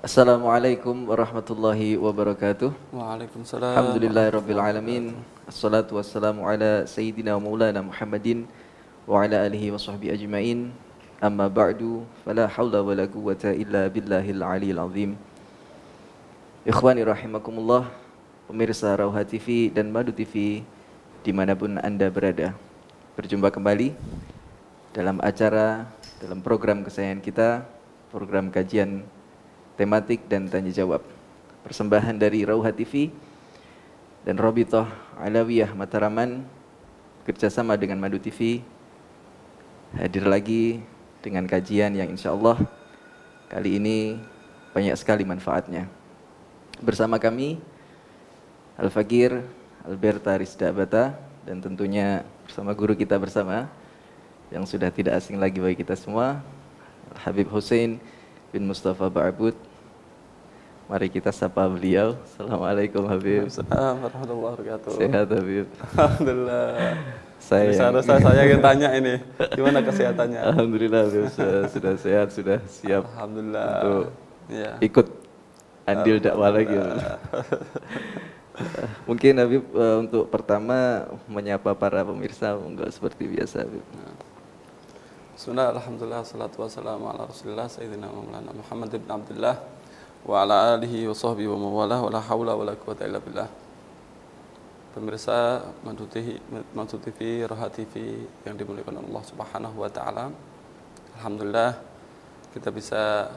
Assalamualaikum warahmatullahi wabarakatuh. Waalaikumsalam Alhamdulillahirabbil warahmatullahi alamin. wabarakatuh. Assalatu wassalamu ala sayyidina wa maulana Muhammadin wa ala alihi wa sahbihi ajmain. Amma ba'du, fala haula wala quwwata illa billahil aliyil azim. Ikhwani rahimakumullah, pemirsa Rauha TV dan Madu TV dimanapun Anda berada. Berjumpa kembali dalam program kesayangan kita, program kajian tematik dan tanya jawab. Persembahan dari Rauha TV dan Robitoh Alawiyah Mataraman kerjasama dengan Madu TV hadir lagi dengan kajian yang insya Allah kali ini banyak sekali manfaatnya. Bersama kami Al-Fakir Alberta Rizda Abata dan tentunya bersama guru kita bersama yang sudah tidak asing lagi bagi kita semua, Habib Hussein bin Mustafa Ba'abud. Mari kita sapa beliau. Assalamualaikum Habib. Assalamualaikum warahmatullahi wabarakatuh. Sehat Habib? Alhamdulillah. Saya ingin tanya ini, gimana kesehatannya? Alhamdulillah Habib, sudah sehat, sudah siap. Alhamdulillah. Untuk ya. ikut andil dakwah lagi. Mungkin Habib untuk pertama menyapa para pemirsa enggak seperti biasa Habib. Bismillah, alhamdulillah, salatu wassalamu ala rasulillah sayyidina maulana Muhammad ibn Abdullah wa ala alihi wa sahbihi wa mawalah wa la hawla wa la quwwata illa billah. Pemirsa Madu TV, Rauha TV yang dimuliakan Allah Subhanahu wa taala. Alhamdulillah kita bisa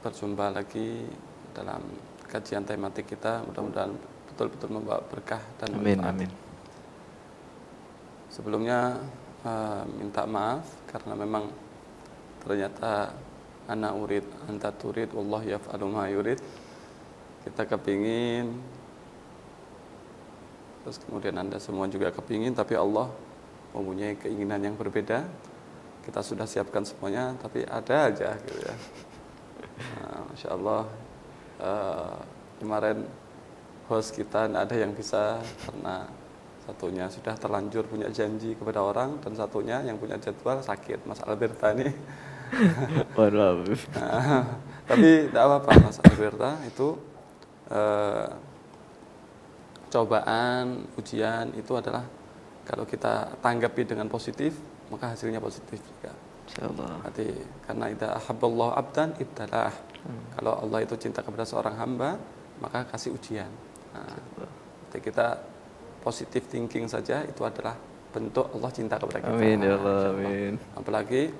berjumpa lagi dalam kajian tematik kita, mudah-mudahan betul-betul membawa berkah dan manfaat. Amin. Sebelumnya minta maaf karena memang ternyata ana urid anta turid wallahu yaf'alu ma yurid. Kita kepingin, terus kemudian Anda semua juga kepingin, tapi Allah mempunyai keinginan yang berbeda. Kita sudah siapkan semuanya, tapi ada aja gitu ya. Masya Allah, kemarin host kita tidak ada yang bisa karena satunya sudah terlanjur punya janji kepada orang, dan satunya yang punya jadwal sakit, Mas Alberta ini. Waduh. Tapi tidak apa-apa Mas Alberta, itu cobaan, ujian itu adalah kalau kita tanggapi dengan positif, maka hasilnya positif juga. Insyaallah. Berarti karena idza ahabballahu abdan ibtalah. Kalau Allah itu cinta kepada seorang hamba, maka kasih ujian. Jadi kita positive thinking saja itu adalah bentuk Allah cinta kepada kita. Amin ya Allah, amin. Apalagi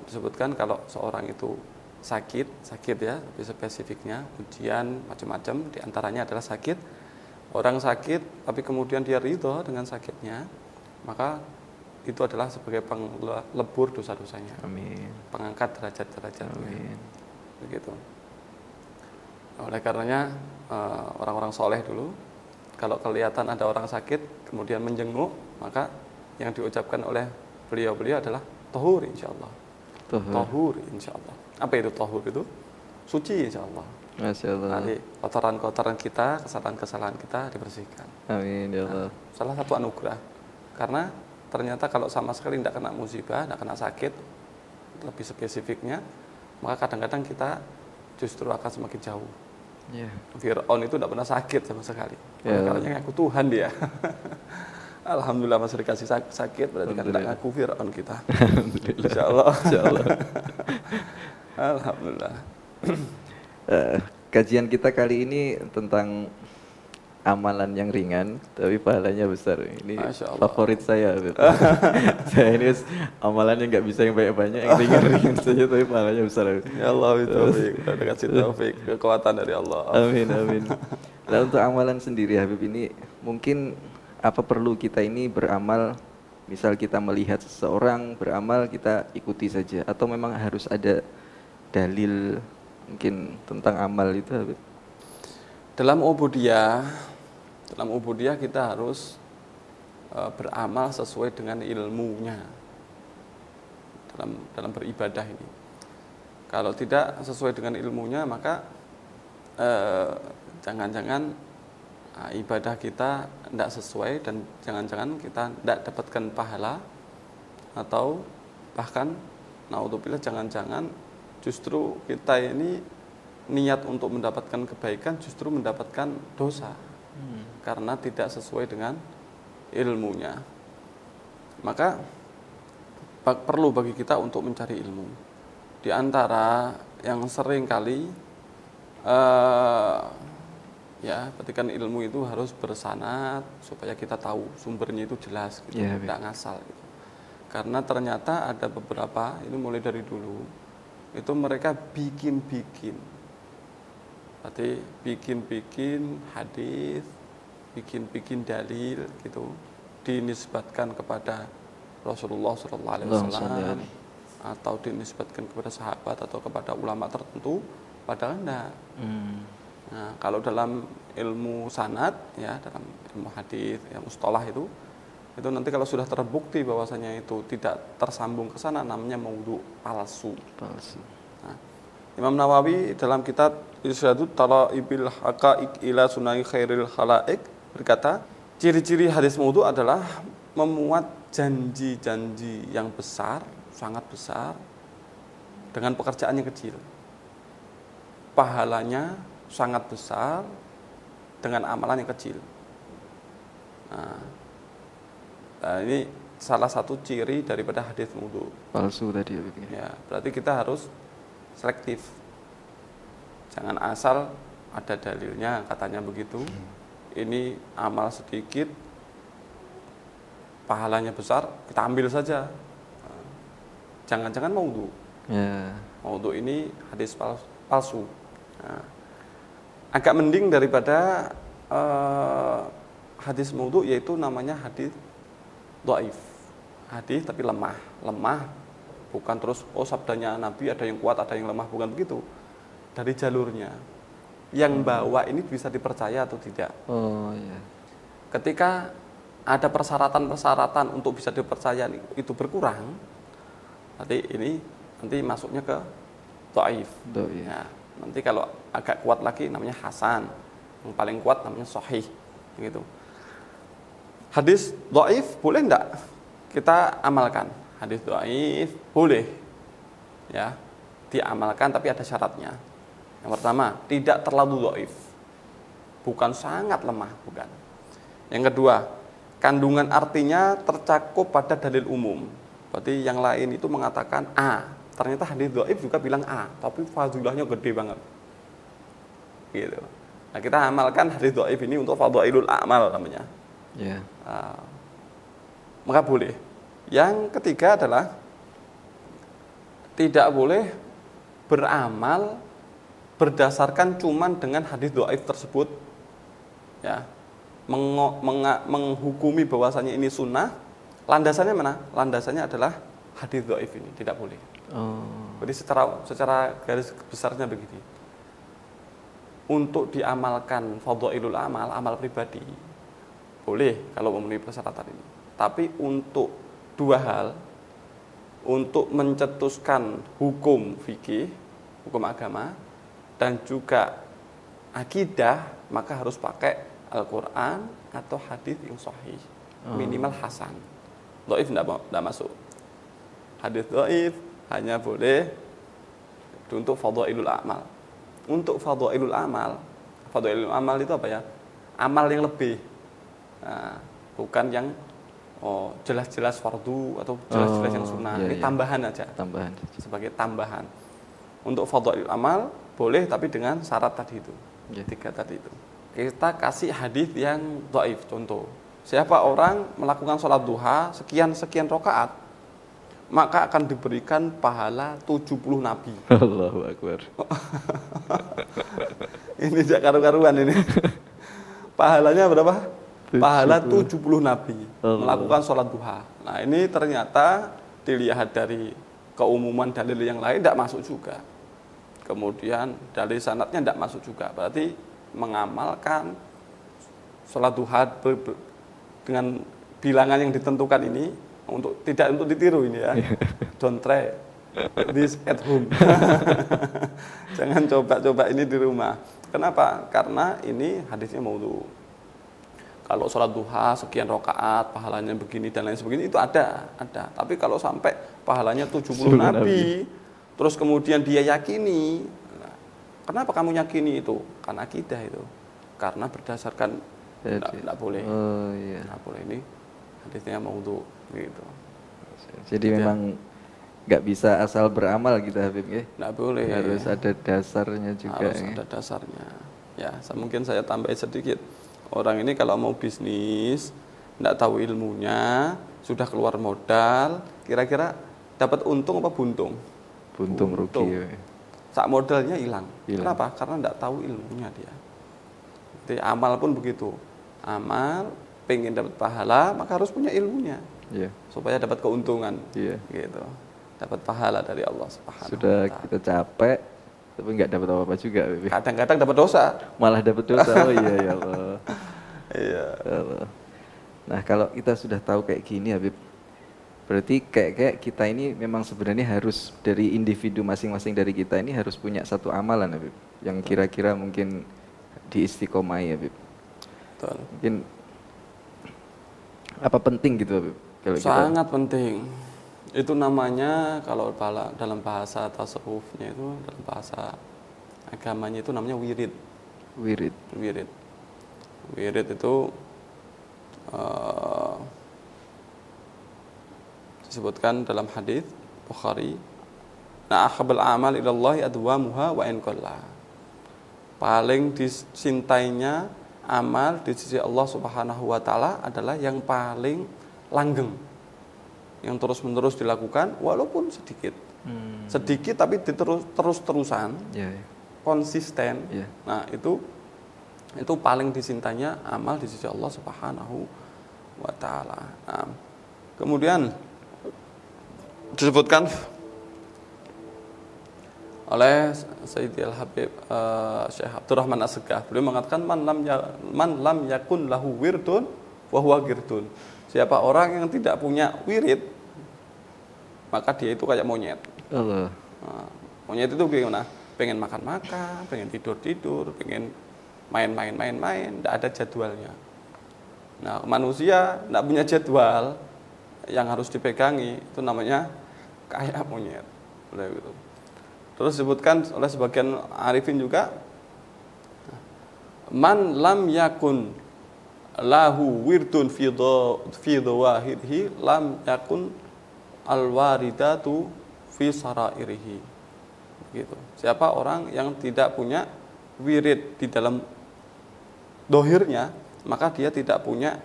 disebutkan kalau seorang itu sakit ya, lebih spesifiknya ujian macam-macam, diantaranya adalah sakit. Orang sakit tapi kemudian dia ridho dengan sakitnya, maka itu adalah sebagai pelebur dosa-dosanya. Amin. Pengangkat derajat-derajatnya. Amin. Begitu. Oleh karenanya orang-orang soleh dulu, kalau kelihatan ada orang sakit kemudian menjenguk, maka yang diucapkan oleh beliau-beliau adalah tahur insyaallah. Tahur insyaallah. Apa itu tahur itu? Suci insyaallah. Masya Allah. Nanti kotoran-kotoran kita, kesalahan-kesalahan kita dibersihkan. Amin ya Allah. Salah satu anugerah. Karena ternyata kalau sama sekali tidak kena musibah, tidak kena sakit, lebih spesifiknya, maka kadang-kadang kita justru akan semakin jauh. Yeah. Fir'aun itu tidak pernah sakit sama sekali. Yeah. Karena ngaku Tuhan dia. Alhamdulillah masih dikasih sakit, berarti kan tidak ngaku Fir'aun kita. Insyaallah. Alhamdulillah. Kajian kita kali ini tentang amalan yang ringan tapi pahalanya besar. Ini favorit saya. Saya ini amalannya nggak bisa yang banyak-banyak, yang ringan-ringan saja tapi pahalanya besar. Ya Allah, itu udah kasih taufik, kekuatan dari Allah. Amin. Nah, untuk amalan sendiri Habib, ini mungkin apa perlu kita ini beramal, misal kita melihat seseorang beramal kita ikuti saja, atau memang harus ada dalil mungkin tentang amal itu Habib? Dalam ubudiyah kita harus beramal sesuai dengan ilmunya dalam beribadah ini. Kalau tidak sesuai dengan ilmunya, maka jangan-jangan ibadah kita tidak sesuai, dan jangan-jangan kita tidak dapatkan pahala, atau bahkan naudzubillah jangan-jangan justru kita ini niat untuk mendapatkan kebaikan justru mendapatkan dosa karena tidak sesuai dengan ilmunya. Maka perlu bagi kita untuk mencari ilmu. Di antara yang sering kali ya, petikan ilmu itu harus bersanad supaya kita tahu sumbernya itu jelas gitu, tidak ngasal gitu. Karena ternyata ada beberapa, ini mulai dari dulu, itu mereka bikin-bikin. Berarti bikin-bikin hadis, bikin-bikin dalil gitu, dinisbatkan kepada Rasulullah SAW atau dinisbatkan kepada sahabat atau kepada ulama tertentu, padahal enggak. Nah, kalau dalam ilmu sanad ya, dalam ilmu hadis, yang mustalah itu nanti kalau sudah terbukti bahwasanya itu tidak tersambung ke sana, namanya maudhu, palsu. Nah, Imam Nawawi dalam kitab Irsyadut Talaibil Haqaiq ila Sunai Khairil Khalaiq berkata, ciri-ciri hadis maudhu adalah memuat janji-janji yang besar, sangat besar, dengan pekerjaan yang kecil. Pahalanya sangat besar dengan amalan yang kecil. Nah, ini salah satu ciri daripada hadis maudhu. Palsu tadi ya. Berarti kita harus selektif. Jangan asal ada dalilnya katanya begitu. Ini amal sedikit, pahalanya besar, kita ambil saja. Jangan-jangan maudhu. Maudhu ini hadis palsu. Nah, agak mending daripada hadis maudhu, yaitu namanya hadis dhaif. Hadis tapi lemah, bukan terus sabdanya Nabi ada yang kuat, ada yang lemah, bukan begitu. Dari jalurnya, yang bawa ini bisa dipercaya atau tidak. Ketika ada persyaratan-persyaratan untuk bisa dipercaya itu berkurang, nanti ini masuknya ke dhaif. Ya, nanti kalau agak kuat lagi namanya hasan, yang paling kuat namanya sahih, gitu. Hadis dhaif boleh enggak kita amalkan? Hadis dhaif boleh ya diamalkan, tapi ada syaratnya. Yang pertama, tidak terlalu dhaif, bukan sangat lemah, bukan. Yang kedua, kandungan artinya tercakup pada dalil umum. Berarti yang lain itu mengatakan A, ternyata hadis dhaif juga bilang A, tapi fadilahnya gede banget, gitu. Nah, kita amalkan hadis dhaif ini untuk fadhailul a'mal namanya. Maka boleh. Yang ketiga adalah tidak boleh beramal berdasarkan cuman dengan hadis dhaif tersebut, ya, menghukumi bahwasanya ini sunnah. Landasannya mana? Landasannya adalah hadis dhaif ini, tidak boleh. Jadi secara garis besarnya begini. Untuk diamalkan fadhailul amal, amal pribadi, boleh kalau memenuhi persyaratan ini. Tapi untuk dua hal, untuk mencetuskan hukum fikih, hukum agama, dan juga akidah, maka harus pakai Al-Quran atau hadis yang sahih, minimal hasan. Dhaif tidak masuk. Hadis dhaif hanya boleh untuk fadhailul amal. Untuk fadhailul amal itu apa ya? Amal yang lebih. Nah, bukan yang jelas-jelas fardu atau jelas-jelas yang sunnah. Ini tambahan aja. Sebagai tambahan. Untuk fadhailul amal boleh, tapi dengan syarat tadi itu. 3 tadi itu. Kita kasih hadis yang dhaif. Contoh, siapa orang melakukan sholat duha sekian rakaat, maka akan diberikan pahala 70 nabi. Allahu Akbar. Ini tidak karu-karuan ini. Pahalanya berapa? Pahala 70 nabi melakukan sholat duha. Nah, ini ternyata dilihat dari keumuman dalil yang lain tidak masuk juga. Kemudian dalil sanadnya tidak masuk juga. Berarti mengamalkan sholat duha dengan bilangan yang ditentukan ini tidak untuk ditiru ini ya. Don't try this at home. Jangan coba-coba ini di rumah. Kenapa? Karena ini hadisnya maudhu. Kalau sholat duha sekian rakaat pahalanya begini dan lain sebagainya, itu ada. Tapi kalau sampai pahalanya 70 nabi, terus kemudian dia yakini, Kenapa kamu yakini itu? Karena akidah itu. Karena berdasarkan tidak boleh. Oh iya. Tidak boleh, ini hadisnya maudhu gitu. Jadi memang nggak bisa asal beramal gitu Habib ya. Tidak boleh. Harus ada dasarnya juga. Harus ada dasarnya. Ya, mungkin saya tambah sedikit. Orang ini kalau mau bisnis, tidak tahu ilmunya, sudah keluar modal, kira-kira dapat untung apa buntung? Buntung rugi. Ya. Sak modalnya hilang. Kenapa? Karena tidak tahu ilmunya dia. Jadi amal pun begitu. Amal, pengen dapat pahala, maka harus punya ilmunya. Yeah. Supaya dapat keuntungan. Yeah. Gitu. Dapat pahala dari Allah Subhanahu Sudah kita capek, tapi nggak dapat apa-apa juga. Kadang-kadang dapat dosa. Malah dapat dosa. Oh iya ya Allah. Iya. Allah. Nah kalau kita sudah tahu kayak gini Habib, berarti kayak kita ini memang sebenarnya harus dari individu masing-masing dari kita ini harus punya satu amalan Habib, yang kira-kira mungkin diistiqomai Habib. Betul. Mungkin apa penting gitu Habib? Kalau sangat kita... penting. Itu namanya kalau dalam bahasa tasawufnya itu, dalam bahasa agamanya itu namanya wirid. Wirid. Wirid. Wirid itu disebutkan dalam hadis Bukhari, "Na ahabul amal ilallahi adwamuha wa in qalla." Paling dicintainya amal di sisi Allah Subhanahu wa taala adalah yang paling langgeng, yang terus-menerus dilakukan walaupun sedikit. Sedikit tapi terus-terusan, konsisten. Nah, itu paling disintanya amal di sisi Allah Subhanahu wa taala. Nah, kemudian disebutkan oleh Sayyidi Al-Habib Syekh Abdurrahman As-Segaf. Beliau mengatakan man lam yakun lahu wirdun wa huwa girdun. Siapa orang yang tidak punya wirid, maka dia itu kayak monyet. Nah, monyet itu gimana? Pengen makan-makan, pengen tidur-tidur, pengen main-main, tidak ada jadwalnya. Nah, manusia tidak punya jadwal yang harus dipegangi, itu namanya kayak monyet. Gitu. Terus disebutkan oleh sebagian arifin juga, man lam yakun lahu wirdun fi dhawahirihi lam yakun alwaridatu fi sarairihi. Gitu. Siapa orang yang tidak punya wirid di dalam dohirnya, maka dia tidak punya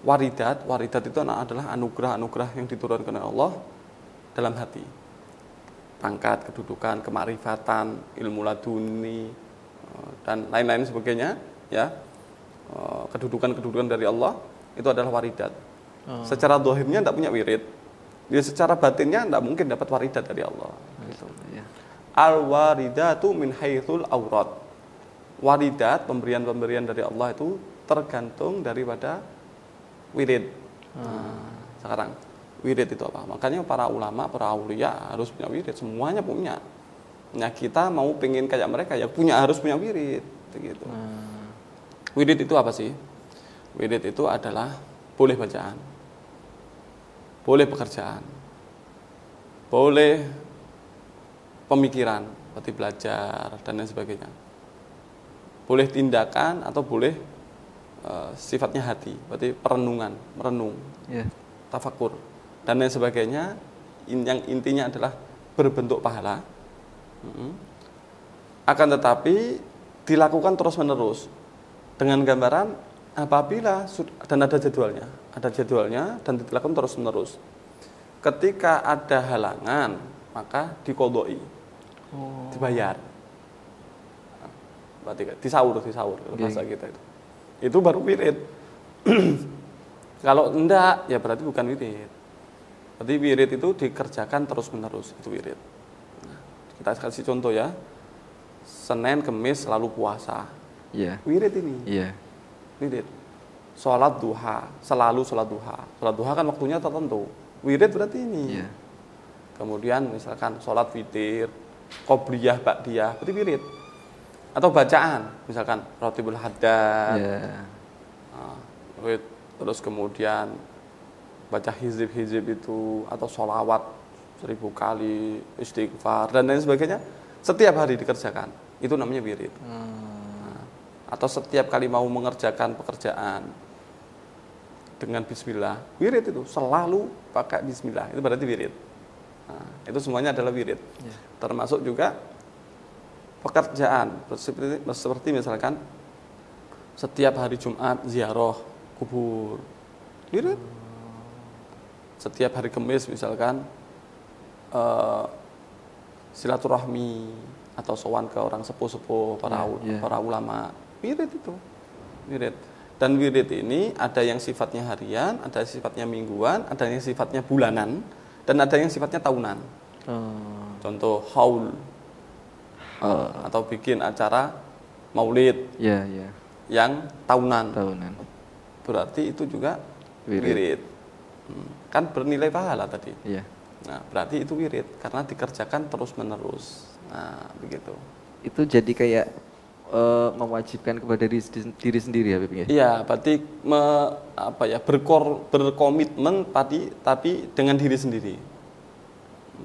waridat. Waridat itu adalah anugerah-anugerah yang diturunkan oleh Allah dalam hati. Pangkat, kedudukan, kemarifatan, ilmu laduni, dan lain-lain sebagainya, ya. Kedudukan-kedudukan dari Allah itu adalah waridat. Secara dohirnya tidak punya wirid, dia secara batinnya tidak mungkin dapat waridat dari Allah. Gitu. Al-waridatu min haitsul aurat. Waridat, pemberian-pemberian dari Allah itu tergantung daripada wirid. Sekarang wirid itu apa? Makanya para ulama, para aulia harus punya wirid, semuanya punya. Nah, kita mau pengen kayak mereka ya harus punya wirid, gitu. Wirid itu apa sih? Wirid itu adalah boleh bacaan, boleh pekerjaan, boleh pemikiran, seperti belajar dan lain sebagainya. Boleh tindakan atau boleh sifatnya hati, berarti merenung, tafakur dan lain sebagainya. Yang intinya adalah berbentuk pahala. Akan tetapi dilakukan terus-menerus dengan gambaran apabila dan ada jadwalnya dan dilakukan terus-menerus. Ketika ada halangan, maka diqodoi, dibayar. Berarti disaur bahasa kita itu. Itu baru wirid. Kalau enggak, ya berarti bukan wirid. Berarti wirid itu dikerjakan terus-menerus, itu wirid. Nah, kita kasih contoh ya. Senin, Kemis selalu puasa. Wirid ini. Wirid. Sholat duha, selalu sholat duha. Sholat duha kan waktunya tertentu. Wirid berarti ini. Kemudian misalkan sholat witir, qobliyah, ba'diyah, berarti wirid. Atau bacaan, misalkan Ratibul Haddad. Terus kemudian baca hizib itu, atau sholawat 1000 kali, istighfar dan lain sebagainya, setiap hari dikerjakan. itu namanya wirid. Nah, atau setiap kali mau mengerjakan pekerjaan dengan bismillah, wirid itu selalu pakai bismillah, itu berarti wirid. Nah, itu semuanya adalah wirid. Termasuk juga pekerjaan seperti misalkan setiap hari Jumat ziarah kubur, wirid. Setiap hari Kamis misalkan silaturahmi atau sowan ke orang sepuh-sepuh, para ulama, wirid itu, wirid. Dan wirid ini ada yang sifatnya harian, ada yang sifatnya mingguan, ada yang sifatnya bulanan, dan ada yang sifatnya tahunan. Contoh haul, atau bikin acara maulid, yang tahunan. Berarti itu juga wirid. Kan bernilai pahala tadi. Nah, berarti itu wirid karena dikerjakan terus-menerus. Nah, begitu. Itu jadi kayak mewajibkan kepada diri sendiri ya, Habib ya? Iya, berarti berkomitmen tapi dengan diri sendiri.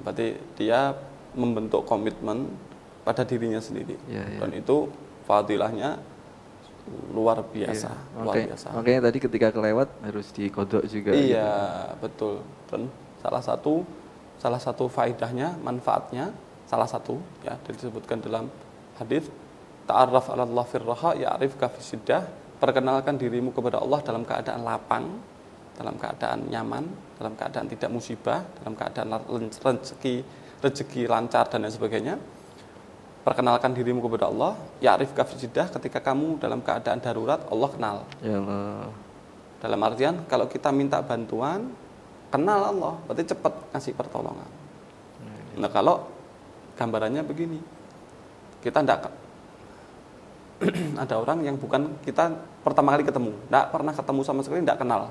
Berarti dia membentuk komitmen pada dirinya sendiri. Dan itu fadilahnya luar biasa, luar biasa. Makanya tadi ketika kelewat harus dikodok juga. Iya, betul. Dan salah satu faedahnya, manfaatnya, salah satu ya disebutkan dalam hadis, ta'arraf 'ala Allah fir raha ya'rifka fis siddah. Perkenalkan dirimu kepada Allah dalam keadaan lapang, dalam keadaan nyaman, dalam keadaan tidak musibah, dalam keadaan rezeki lancar dan lain sebagainya. Perkenalkan dirimu kepada Allah, ya'rifka fis siddah, ketika kamu dalam keadaan darurat, Allah kenal. Ya Allah. Dalam artian kalau kita minta bantuan, kenal Allah, berarti cepat ngasih pertolongan. Nah, kalau gambarannya begini, kita tidak ada orang yang bukan kita pertama kali ketemu, tidak pernah ketemu sama sekali, tidak kenal.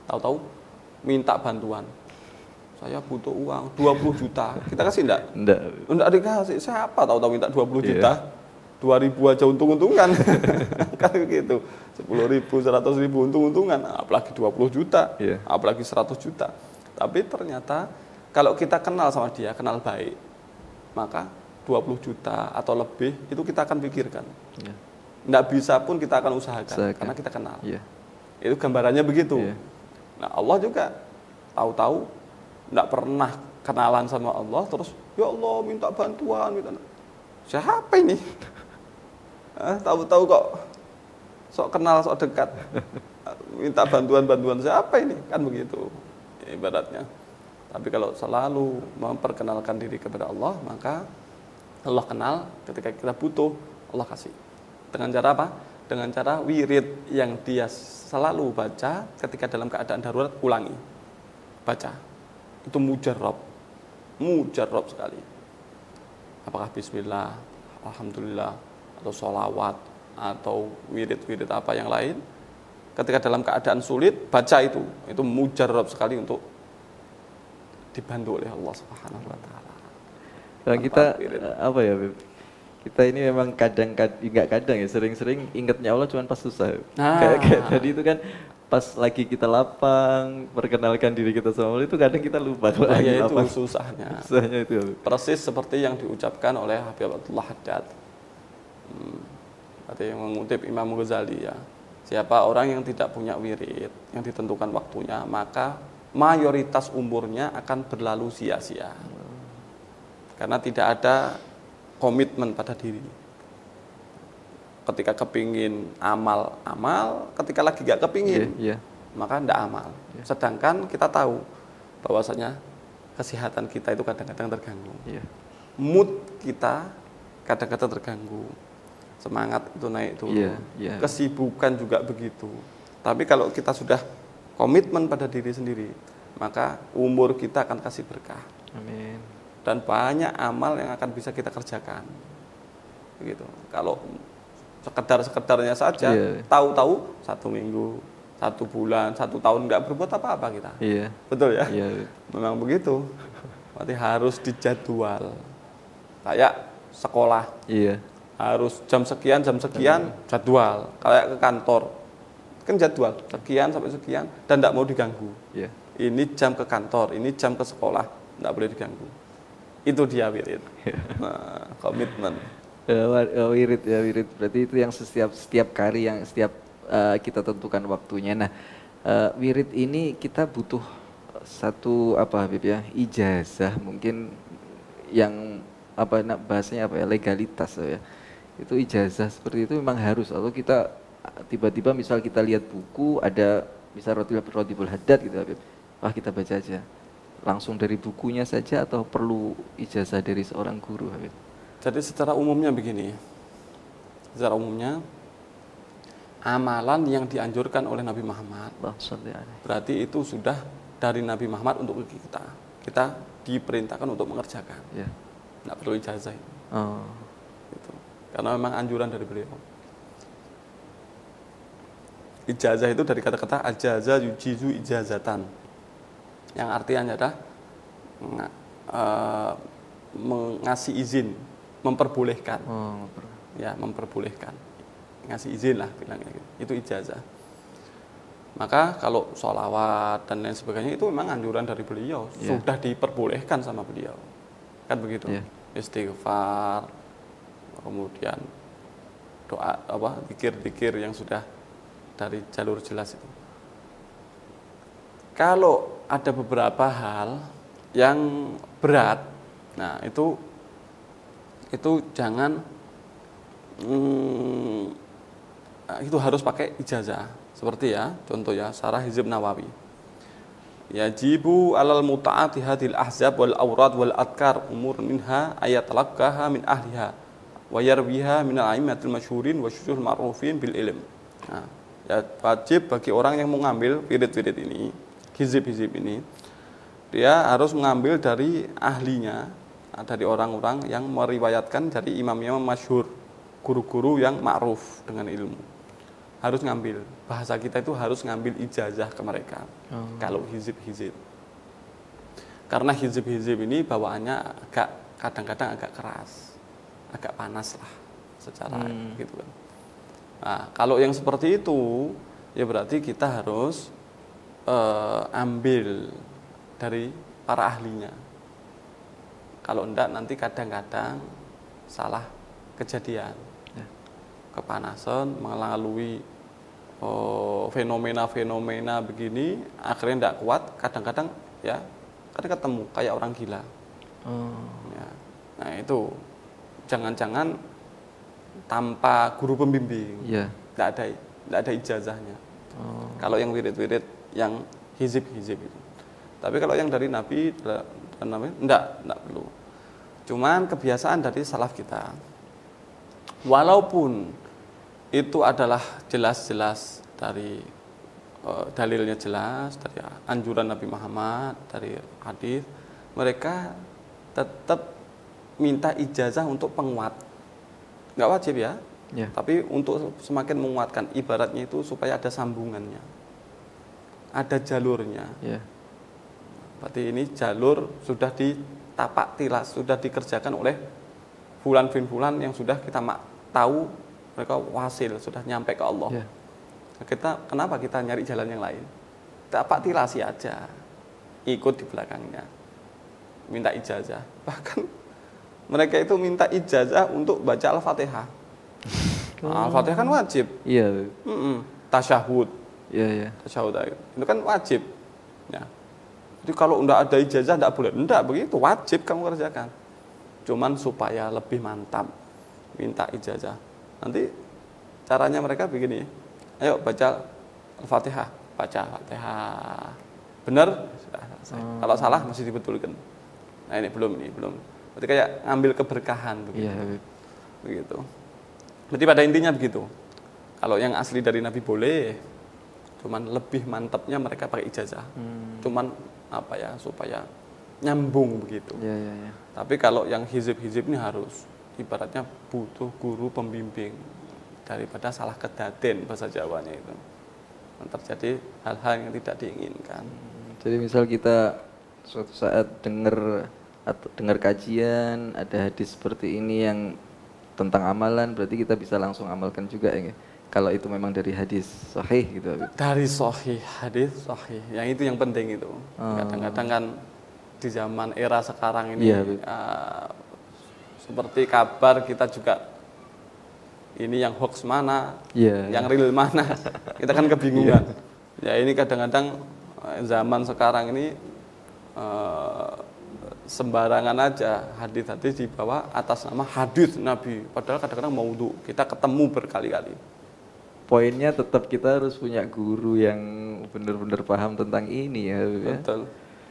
Tahu-tahu minta bantuan. Saya butuh uang 20 juta. Kita kasih enggak? Enggak dikasih. Siapa tahu-tahu minta 20 juta? 2.000 aja untung-untungan. Kan begitu. 10.000, 100.000 untung-untungan, apalagi 20 juta, apalagi 100 juta. Tapi ternyata kalau kita kenal sama dia, kenal baik, maka 20 juta atau lebih itu kita akan pikirkan. Nggak bisa pun kita akan usahakan. Karena kita kenal. Itu gambarannya begitu. Nah, Allah juga tahu-tahu nggak pernah kenalan sama Allah, terus ya Allah minta bantuan, siapa ini? Tahu-tahu kok sok kenal, sok dekat, minta bantuan siapa ini? Kan begitu ibaratnya. Tapi kalau selalu memperkenalkan diri kepada Allah, maka Allah kenal. Ketika kita butuh, Allah kasih. Dengan cara apa? Dengan cara wirid yang dia selalu baca ketika dalam keadaan darurat, ulangi, baca. Itu mujarrab sekali. Apakah bismillah, alhamdulillah, atau sholawat, atau wirid-wirid apa yang lain, ketika dalam keadaan sulit, baca itu mujarrab sekali untuk dibantu oleh Allah Subhanahu wa taala. Nah, kita apa ya, Beb? Kita ini memang sering-sering ingatnya Allah cuma pas susah. Kayak tadi itu kan pas lagi kita lapang, perkenalkan diri kita sama Allah, itu kadang kita lupa kalau lagi lapang. Itu susahnya. Susahnya itu, Habib. Persis seperti yang diucapkan oleh Habib Abdullah Haddad. Berarti yang mengutip Imam Ghazali ya. Siapa orang yang tidak punya wirid yang ditentukan waktunya, maka mayoritas umurnya akan berlalu sia-sia. Karena tidak ada komitmen pada diri. Ketika kepingin amal, ketika lagi gak kepingin, maka tidak amal. Sedangkan kita tahu bahwasanya kesehatan kita itu kadang-kadang terganggu. Mood kita kadang-kadang terganggu. Semangat itu naik turun. Kesibukan juga begitu. Tapi kalau kita sudah komitmen pada diri sendiri, maka umur kita akan kasih berkah. Amin. Dan banyak amal yang akan bisa kita kerjakan. Begitu. Kalau sekedar-sekedarnya saja, tahu-tahu 1 minggu, 1 bulan, 1 tahun nggak berbuat apa-apa kita. Betul ya? Memang begitu. Berarti harus dijadwal. Kayak sekolah. Harus jam sekian jadwal. Kayak ke kantor. Kan jadwal, sekian sampai sekian dan tidak mau diganggu. Ini jam ke kantor, ini jam ke sekolah, tidak boleh diganggu. Itu dia wirid. Nah, komitmen. Wirid ya, wirid. Berarti itu yang setiap kali yang setiap kita tentukan waktunya. Nah, wirid ini kita butuh satu apa Habib ya, ijazah mungkin yang apa bahasanya apa ya, legalitas ya. Itu ijazah seperti itu memang harus, atau kita tiba-tiba misal kita lihat buku ada misal Rotibul Haddad gitu Habib. Wah, kita baca aja. Langsung dari bukunya saja atau perlu ijazah dari seorang guru Habib? Jadi secara umumnya begini, secara umumnya amalan yang dianjurkan oleh Nabi Muhammad berarti itu sudah dari Nabi Muhammad untuk kita. Kita diperintahkan untuk mengerjakan. Ya. Nggak perlu ijazah. Oh. Gitu. Karena memang anjuran dari beliau. Ijazah itu dari kata-kata ajaza yujizu ijazatan, yang artinya adalah mengasih izin, memperbolehkan. Ya, memperbolehkan. Ngasih izin lah bilangnya gitu. Itu ijazah. Maka kalau sholawat dan lain sebagainya itu memang anjuran dari beliau, sudah diperbolehkan sama beliau. Kan begitu. Istighfar, kemudian doa apa, zikir-zikir yang sudah dari jalur jelas itu. Kalau ada beberapa hal yang berat, nah itu jangan itu harus pakai ijazah. Seperti ya, contoh ya, Syarah Hizb Nawawi. Yajibu alal muta'ati hadil ahzab wal awrad wal adkar umur minha ayatalaqaha min ahliha wa yarwiha min al-a'immatil masyhurin wa syuhul ma'rufin bil ilm. Nah, ya wajib bagi orang yang mau ngambil wirid-wirid ini, hizib-hizib ini, dia harus mengambil dari ahlinya, dari orang-orang yang meriwayatkan dari imam-imam masyhur, guru-guru yang ma'ruf dengan ilmu. Harus ngambil, bahasa kita itu harus ngambil ijazah ke mereka. Kalau hizib-hizib, karena hizib-hizib ini bawaannya kadang-kadang agak keras, agak panas lah secara gitu kan. Nah, kalau yang seperti itu ya berarti kita harus ambil dari para ahlinya. Kalau enggak nanti kadang-kadang salah kejadian, kepanasan melalui fenomena-fenomena begini, akhirnya tidak kuat, kadang-kadang ya kadang ketemu kayak orang gila. Ya. Nah itu jangan-jangan tanpa guru pembimbing, tidak ada ijazahnya. Kalau yang wirid-wirid, yang hizib-hizib itu. Tapi kalau yang dari Nabi, enggak perlu. Cuman kebiasaan dari salaf kita, walaupun itu adalah jelas-jelas dari dalilnya jelas, dari anjuran Nabi Muhammad, dari hadis, mereka tetap minta ijazah untuk penguat. Nggak wajib ya, tapi untuk semakin menguatkan, ibaratnya itu supaya ada sambungannya, ada jalurnya. Berarti ini jalur sudah ditapak tilas, sudah dikerjakan oleh fulan bin fulan yang sudah kita tahu mereka wasil, sudah nyampe ke Allah. Kenapa kita nyari jalan yang lain? Tapak tilasi aja, ikut di belakangnya, minta ijazah. Bahkan mereka itu minta ijazah untuk baca Al-Fatihah. Al-Fatihah kan wajib. Tasyahud. Tasyahud itu kan wajib. Ya. Jadi kalau enggak ada ijazah enggak boleh. Enggak begitu, wajib kamu kerjakan. Cuman supaya lebih mantap, minta ijazah. Nanti caranya mereka begini, ayo baca Al-Fatihah, baca Al-Fatihah, benar? Kalau salah masih dibetulkan. Nah ini belum. Berarti kayak ngambil keberkahan begitu. Begitu. Berarti pada intinya begitu. Kalau yang asli dari Nabi boleh, cuman lebih mantapnya mereka pakai ijazah. Cuman apa ya, supaya nyambung begitu. Tapi kalau yang hizib-hizib ini harus, ibaratnya butuh guru pembimbing, daripada salah kedaden bahasa Jawanya itu terjadi hal-hal yang tidak diinginkan. Jadi misal kita suatu saat dengar kajian ada hadis seperti ini yang tentang amalan, berarti kita bisa langsung amalkan juga ya. Kalau itu memang dari hadis sahih gitu. Dari sahih, hadis sahih. Yang itu yang penting itu. Kadang-kadang kan di zaman era sekarang ini seperti kabar kita juga ini yang hoax mana, Iya. yang real mana, kita kan kebingungan. Ya ini kadang-kadang zaman sekarang ini sembarangan aja hadis-hadis dibawa atas nama hadis Nabi, padahal kadang-kadang maudhu, kita ketemu berkali-kali. Poinnya tetap kita harus punya guru yang benar-benar paham tentang ini ya, Habib, ya. Betul,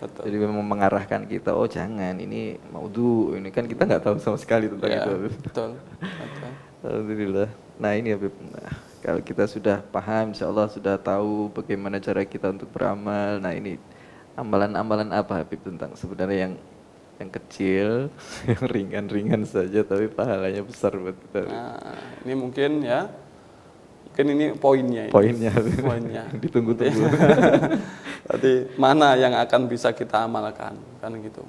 betul. Jadi memang mengarahkan kita, oh jangan, ini maudhu, ini kan kita nggak tahu sama sekali tentang Ya, itu, Habib. betul, betul. Alhamdulillah. Nah ini Habib, nah, kalau kita sudah paham, insya Allah sudah tahu bagaimana cara kita untuk beramal. Nah ini amalan-amalan apa Habib tentang sebenarnya yang kecil, yang ringan-ringan saja, tapi pahalanya besar buat kita. Nah, ini mungkin ya, mungkin ini poinnya. Ini. Poinnya, Poinnya. ditunggu-tunggu. Berarti mana yang akan bisa kita amalkan, kan gitu.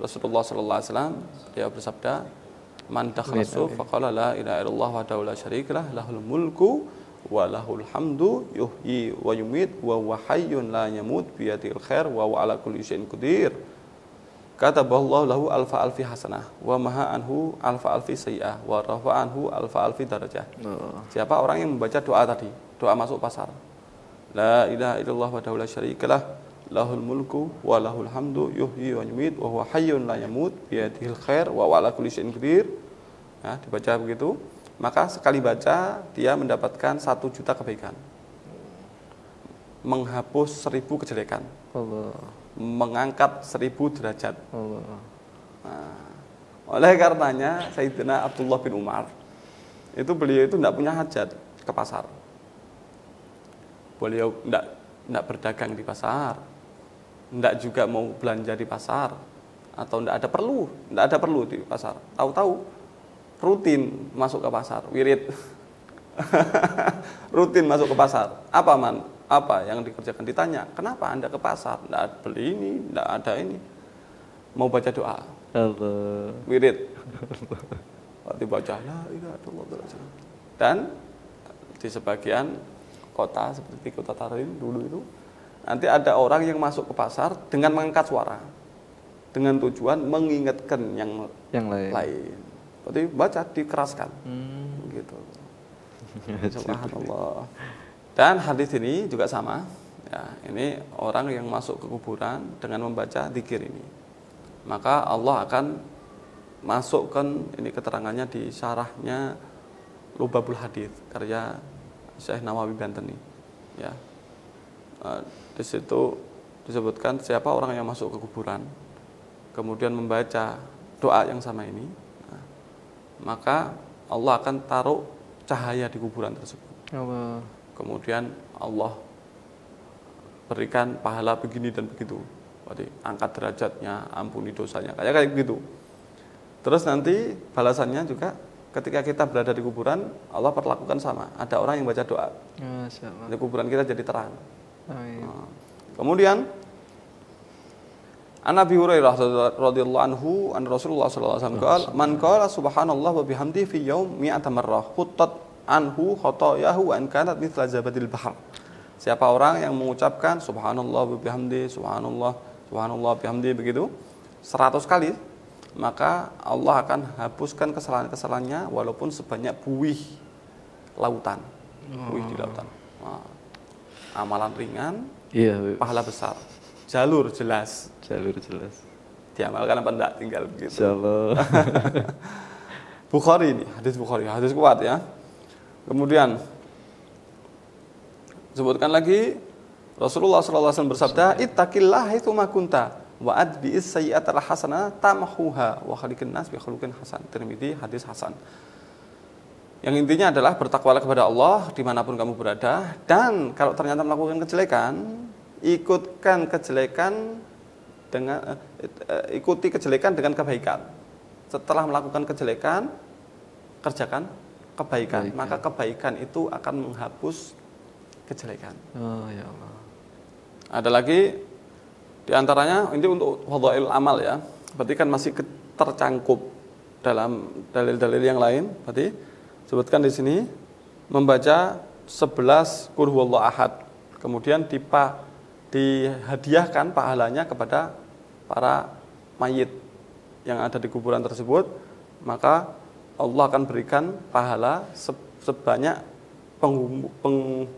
Rasulullah Sallallahu Alaihi Wasallam dia bersabda, "Man dakhala suq faqala la ilaha illallah wahdahu la syarikalah lahul mulku wa lahul hamdu yuhyi wa yumit wa huwa hayyun la yamut bi yadil khair wa huwa ala kulli syai'in qadir." Kataballahu lahu alfa alfi hasanah wa maha anhu alfa alfi sayyi'ah wa rafa anhu alfa alfi darajah. Siapa orang yang membaca doa tadi, doa masuk pasar. La ilaha illallah wahdahu la syarikalah lahul mulku wa lahul hamdu yuhyi wa yumit wa huwa hayyun la yamut bi yadihil khair wa huwa ala kulli syai'in qadir. Ya, dibaca begitu, maka sekali baca dia mendapatkan 1 juta kebaikan. Menghapus 1000 kejelekan. Allah. Mengangkat 1000 derajat. Allah. Nah, oleh karenanya Sayyidina Abdullah bin Umar beliau itu tidak punya hajat ke pasar. Beliau tidak berdagang di pasar, tidak juga mau belanja di pasar, atau tidak ada perlu di pasar. Tahu-tahu rutin masuk ke pasar, wirid. Rutin masuk ke pasar. Apa yang dikerjakan? Ditanya, kenapa Anda ke pasar? Tidak beli ini, tidak ada ini. Mau baca doa. Allah. Wirid. Waktu baca, la ilaha illallah. Dan di sebagian kota seperti kota Tarin dulu itu, nanti ada orang yang masuk ke pasar dengan mengangkat suara, dengan tujuan mengingatkan yang lain. Berarti baca dikeraskan, gitu. Subhanallah. Dan hadis ini juga sama. Ya, ini orang yang masuk ke kuburan dengan membaca zikir ini, maka Allah akan masukkan ini keterangannya di syarahnya Lubabul Hadis karya Syekh Nawawi Bantani. Ya, di situ disebutkan siapa orang yang masuk ke kuburan kemudian membaca doa yang sama ini, maka Allah akan taruh cahaya di kuburan tersebut. Allah. Kemudian Allah berikan pahala begini dan begitu. Berarti angkat derajatnya, ampuni dosanya, kayak begitu. Terus nanti balasannya juga ketika kita berada di kuburan, Allah perlakukan sama. Ada orang yang baca doa. Masya Allah. Di kuburan kita jadi terang. Amin. Kemudian An Abi Hurairah radhiyallahu anhu an Rasulullah sallallahu alaihi wasallam man qala subhanallah wa bihamdi fi yaum mi'ata marrah khuttat anhu khotoyahu an kanat mithla zabadil bahr. Siapa orang yang mengucapkan subhanallah wa bihamdi, subhanallah bihamdi begitu 100 kali, maka Allah akan hapuskan kesalahan-kesalahannya walaupun sebanyak buih lautan. Buih di lautan. Nah, amalan ringan, Iya, pahala besar. Jalur jelas. Diamalkan apa enggak, tinggal begitu. Insyaallah. Bukhari ini, hadis Bukhari, hadis kuat ya. Kemudian sebutkan lagi Rasulullah SAW bersabda, "Ittaqillah haitsu ma kunta wa adbi'is sayyi'atal hasanah tamhuha wa khaliqin nas bi khuluqin hasan." Tirmidzi, hadis hasan. Yang intinya adalah bertakwalah kepada Allah dimanapun kamu berada, dan kalau ternyata melakukan kejelekan, ikuti kejelekan dengan kebaikan. Setelah melakukan kejelekan, kerjakan kebaikan. Maka kebaikan itu akan menghapus kejelekan. Oh ya Allah. Ada lagi diantaranya ini untuk fadhail amal ya. Berarti kan masih tercangkup dalam dalil-dalil yang lain. Berarti sebutkan di sini membaca 11 qul huwallahu ahad. Kemudian dihadiahkan pahalanya kepada para mayit yang ada di kuburan tersebut, maka Allah akan berikan pahala sebanyak penghuni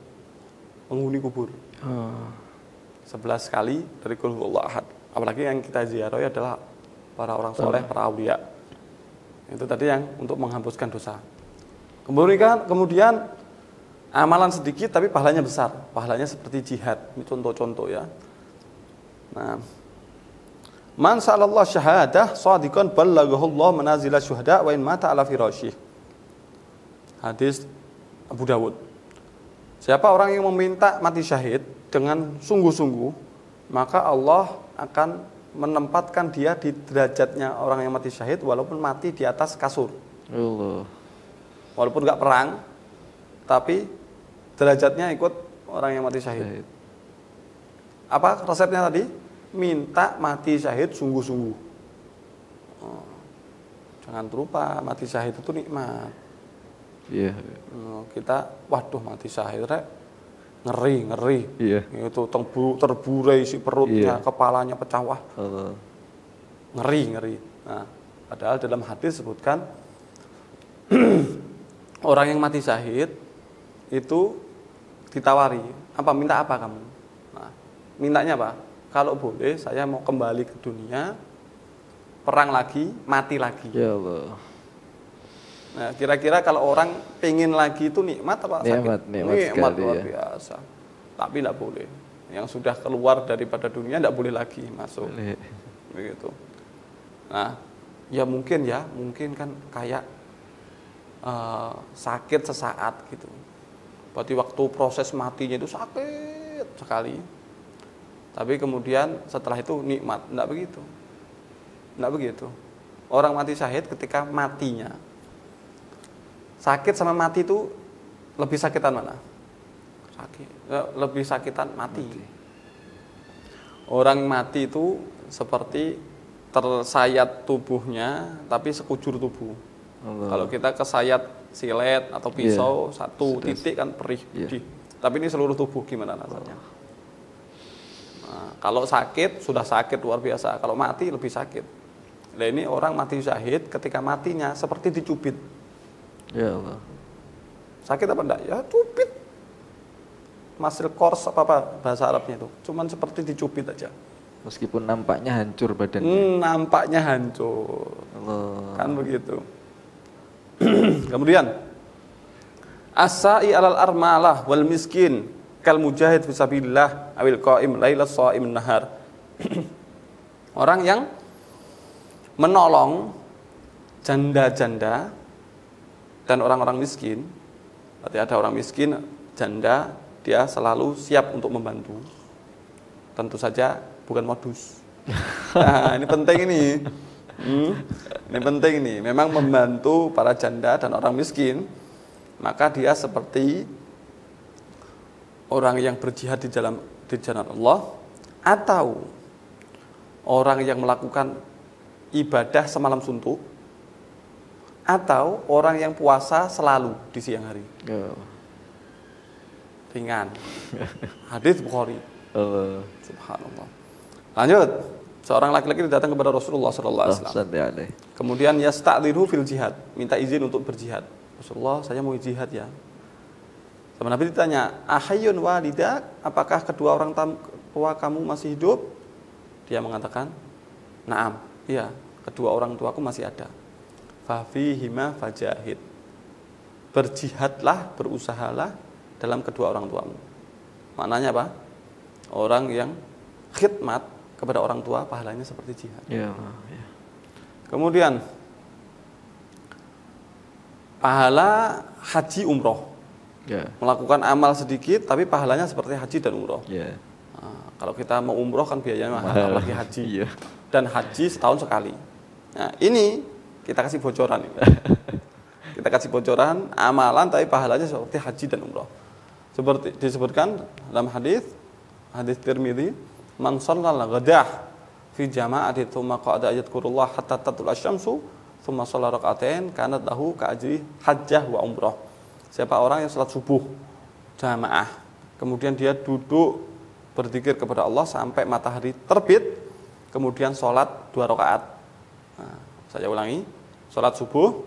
kubur. 11 kali dari Qul huwallahu ahad. Apalagi yang kita ziarahi adalah para orang soleh, para aulia. Itu tadi yang untuk menghapuskan dosa. Kemudian amalan sedikit tapi pahalanya besar. Pahalanya seperti jihad. Ini contoh-contoh ya. Nah, man sa'alallah syahadah shadiqan ballaghahullah manazila syuhada wa in mata ala firasyih. Hadis Abu Dawud. Siapa orang yang meminta mati syahid dengan sungguh-sungguh, maka Allah akan menempatkan dia di derajatnya orang yang mati syahid walaupun mati di atas kasur. Allah. Walaupun enggak perang, tapi derajatnya ikut orang yang mati syahid. Apa resepnya tadi? Minta mati syahid sungguh-sungguh. Jangan lupa mati syahid itu nikmat. Iya. Kita waduh mati syahid rek. Ngeri. Iya. Itu terburai si perutnya, kepalanya pecah wah. Ngeri. Nah, padahal dalam hadis sebutkan orang yang mati syahid itu ditawari, minta apa kamu? Nah, mintanya apa? Kalau boleh saya mau kembali ke dunia, perang lagi, mati lagi. Ya Allah. Nah, kira-kira kalau orang pengen lagi itu nikmat apa sakit? Nikmat luar biasa. Tapi tidak boleh. Yang sudah keluar daripada dunia tidak boleh lagi masuk. Begitu. Nah, ya mungkin kan kayak sakit sesaat gitu. Berarti waktu proses matinya itu sakit sekali. Tapi kemudian setelah itu nikmat. Tidak begitu. Orang mati syahid ketika matinya. Sakit sama mati itu lebih sakitan mana? Lebih sakitan mati. Orang mati itu seperti tersayat tubuhnya tapi sekujur tubuh. Allah. Kalau kita kesayat silet atau pisau satu titik kan perih. Tapi ini seluruh tubuh gimana rasanya? Nah, kalau sakit sudah sakit luar biasa. Kalau mati lebih sakit. Nah, ini orang mati syahid ketika matinya seperti dicubit. Ya Allah. Sakit apa enggak? Ya cubit. Muscle course apa bahasa Arabnya itu. Cuman seperti dicubit aja. Meskipun nampaknya hancur badannya. Nampaknya hancur. Allah. Kan begitu. Kemudian as-sa'i 'alal armalah wal miskin kal mujahid fisabilillah awil qaim lailas shaimin nahar. Orang yang menolong janda-janda dan orang-orang miskin. Berarti ada orang miskin, janda, dia selalu siap untuk membantu. Tentu saja bukan modus. Nah, ini penting ini. Ini penting ini. Memang membantu para janda dan orang miskin, maka dia seperti orang yang berjihad di jalan Allah, atau orang yang melakukan ibadah semalam suntuk, atau orang yang puasa selalu di siang hari. Ringan. Hadis Bukhari. Subhanallah. Lanjut. Seorang laki-laki datang kepada Rasulullah SAW. Kemudian yasta'dhiru fil jihad, minta izin untuk berjihad. Rasulullah, saya mau jihad ya. Sama Nabi ditanya, ahayyun walidak, apakah kedua orang tua kamu masih hidup? Dia mengatakan, na'am, iya, kedua orang tuaku masih ada. Fafihima fajahid, berjihadlah, berusahalah dalam kedua orang tuamu. Maknanya apa? Orang yang khidmat kepada orang tua pahalanya seperti jihad. Ya. Kemudian pahala haji umroh. Melakukan amal sedikit tapi pahalanya seperti haji dan umroh. Nah, kalau kita mau umroh kan biayanya mahal, apalagi haji. Dan haji setahun sekali. Nah, ini kita kasih bocoran ini. Kita kasih bocoran amalan tapi pahalanya seperti haji dan umroh. Seperti disebutkan dalam hadis Tirmidzi, man shallal ghadah fi jama'ati tsumma qa'ada yadhkurullah hatta tatul asy-syamsu tsumma shalla rak'atain kanat lahu ka ajri hajjah wa umrah. Siapa orang yang salat subuh jamaah, kemudian dia duduk berzikir kepada Allah sampai matahari terbit, kemudian sholat 2 rakaat. Nah, saya ulangi, sholat subuh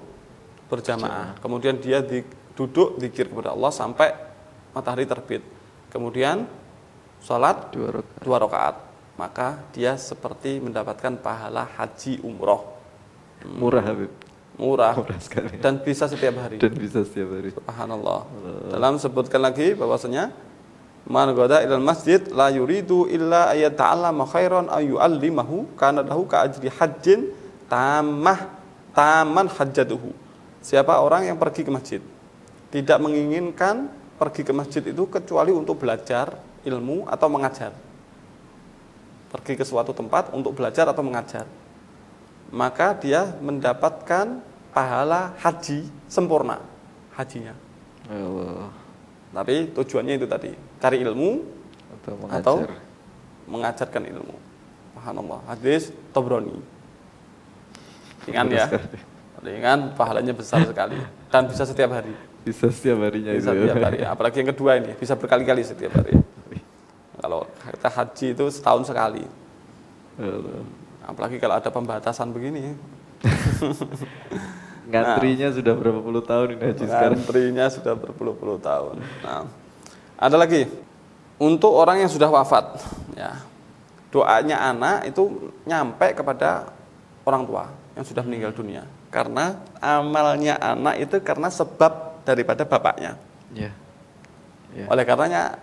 berjamaah, kemudian dia duduk zikir kepada Allah sampai matahari terbit. Kemudian sholat 2 rakaat. Maka dia seperti mendapatkan pahala haji umroh. Murah Habib. Murah Sekali. dan bisa setiap hari. Subhanallah. Dalam sebutkan lagi bahwasanya man ghada ilal masjid la yuridu illa ayata'allama khairan ay yu'allimahu kana lahu ka ajri hajjin taman hajjatuhu. Siapa orang yang pergi ke masjid tidak menginginkan pergi ke masjid itu kecuali untuk belajar ilmu atau mengajar. Pergi ke suatu tempat untuk belajar atau mengajar, maka dia mendapatkan pahala haji sempurna hajinya. Tapi tujuannya itu tadi, cari ilmu atau mengajarkan ilmu. Subhanallah. Hadis Tabrani. Ingat ya. Ingat pahalanya besar sekali dan bisa setiap hari. Bisa setiap harinya bisa itu. Setiap hari. Apalagi yang kedua ini bisa berkali-kali setiap hari. Kalau kita haji itu setahun sekali. Apalagi kalau ada pembatasan begini. Ngantrinya sudah berapa puluh tahun ini haji sekarang. Ngantrinya sudah berpuluh-puluh tahun. Nah, ada lagi untuk orang yang sudah wafat, ya, doanya anak itu nyampe kepada orang tua yang sudah meninggal dunia. Karena amalnya anak itu karena sebab daripada bapaknya. Yeah. Yeah. Oleh karenanya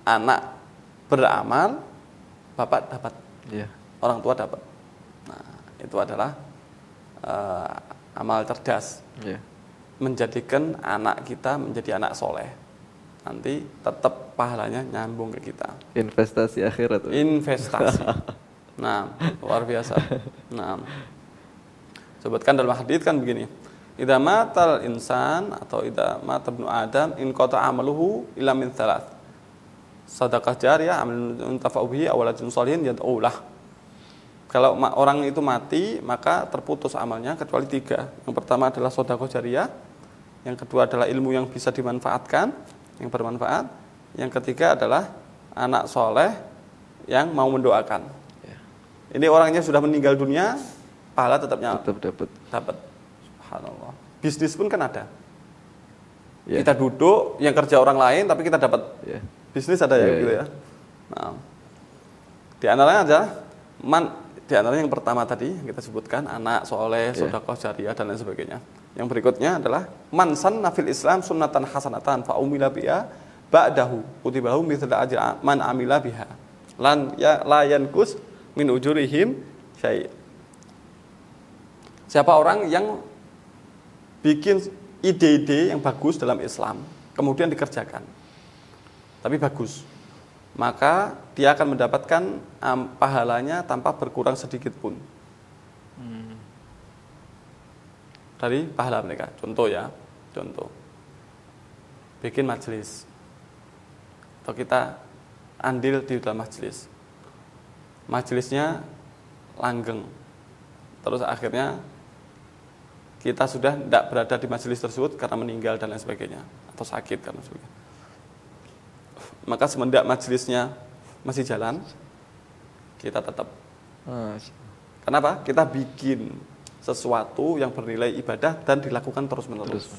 anak beramal, bapak dapat, orang tua dapat. Nah, itu adalah amal cerdas, menjadikan anak kita menjadi anak soleh. Nanti tetap pahalanya nyambung ke kita. Investasi akhirat. Investasi. Nah, luar biasa. Nah, sebutkan dalam hadits kan begini. Idza matal insan atau idza mata ibnu adam in qata amaluhu illa min thalath. Sedekah jariyah, amal yuntafa'u bihi, awaladun sholihin yad'u lah. Kalau orang itu mati, maka terputus amalnya kecuali 3. Yang pertama adalah sedekah jariyah, yang kedua adalah ilmu yang bisa dimanfaatkan, yang bermanfaat, yang ketiga adalah anak soleh yang mau mendoakan. Ini orangnya sudah meninggal dunia, pahala tetap dapat. Subhanallah. Bisnis pun kan ada. Kita duduk, yang kerja orang lain, tapi kita dapat. Bisnis ada gitu ya. Nah, di antaranya yang pertama tadi yang kita sebutkan anak soleh, sedekah jariyah dan lain sebagainya. Yang berikutnya adalah man sanna fil Islam sunnatan hasanatan fa umila biha ba'dahu kutibahu mithlu ajri man amila biha la yankus min ujurihim syai'. Siapa orang yang bikin ide-ide yang bagus dalam Islam kemudian dikerjakan tapi bagus, maka dia akan mendapatkan pahalanya tanpa berkurang sedikit pun dari pahala mereka. Contoh, bikin majelis atau kita andil di dalam majelisnya langgeng, terus akhirnya kita sudah tidak berada di majelis tersebut karena meninggal dan lain sebagainya atau sakit dan lain sebagainya. Maka semenjak majelisnya masih jalan, kita tetap. Kenapa? Kita bikin sesuatu yang bernilai ibadah dan dilakukan terus-menerus.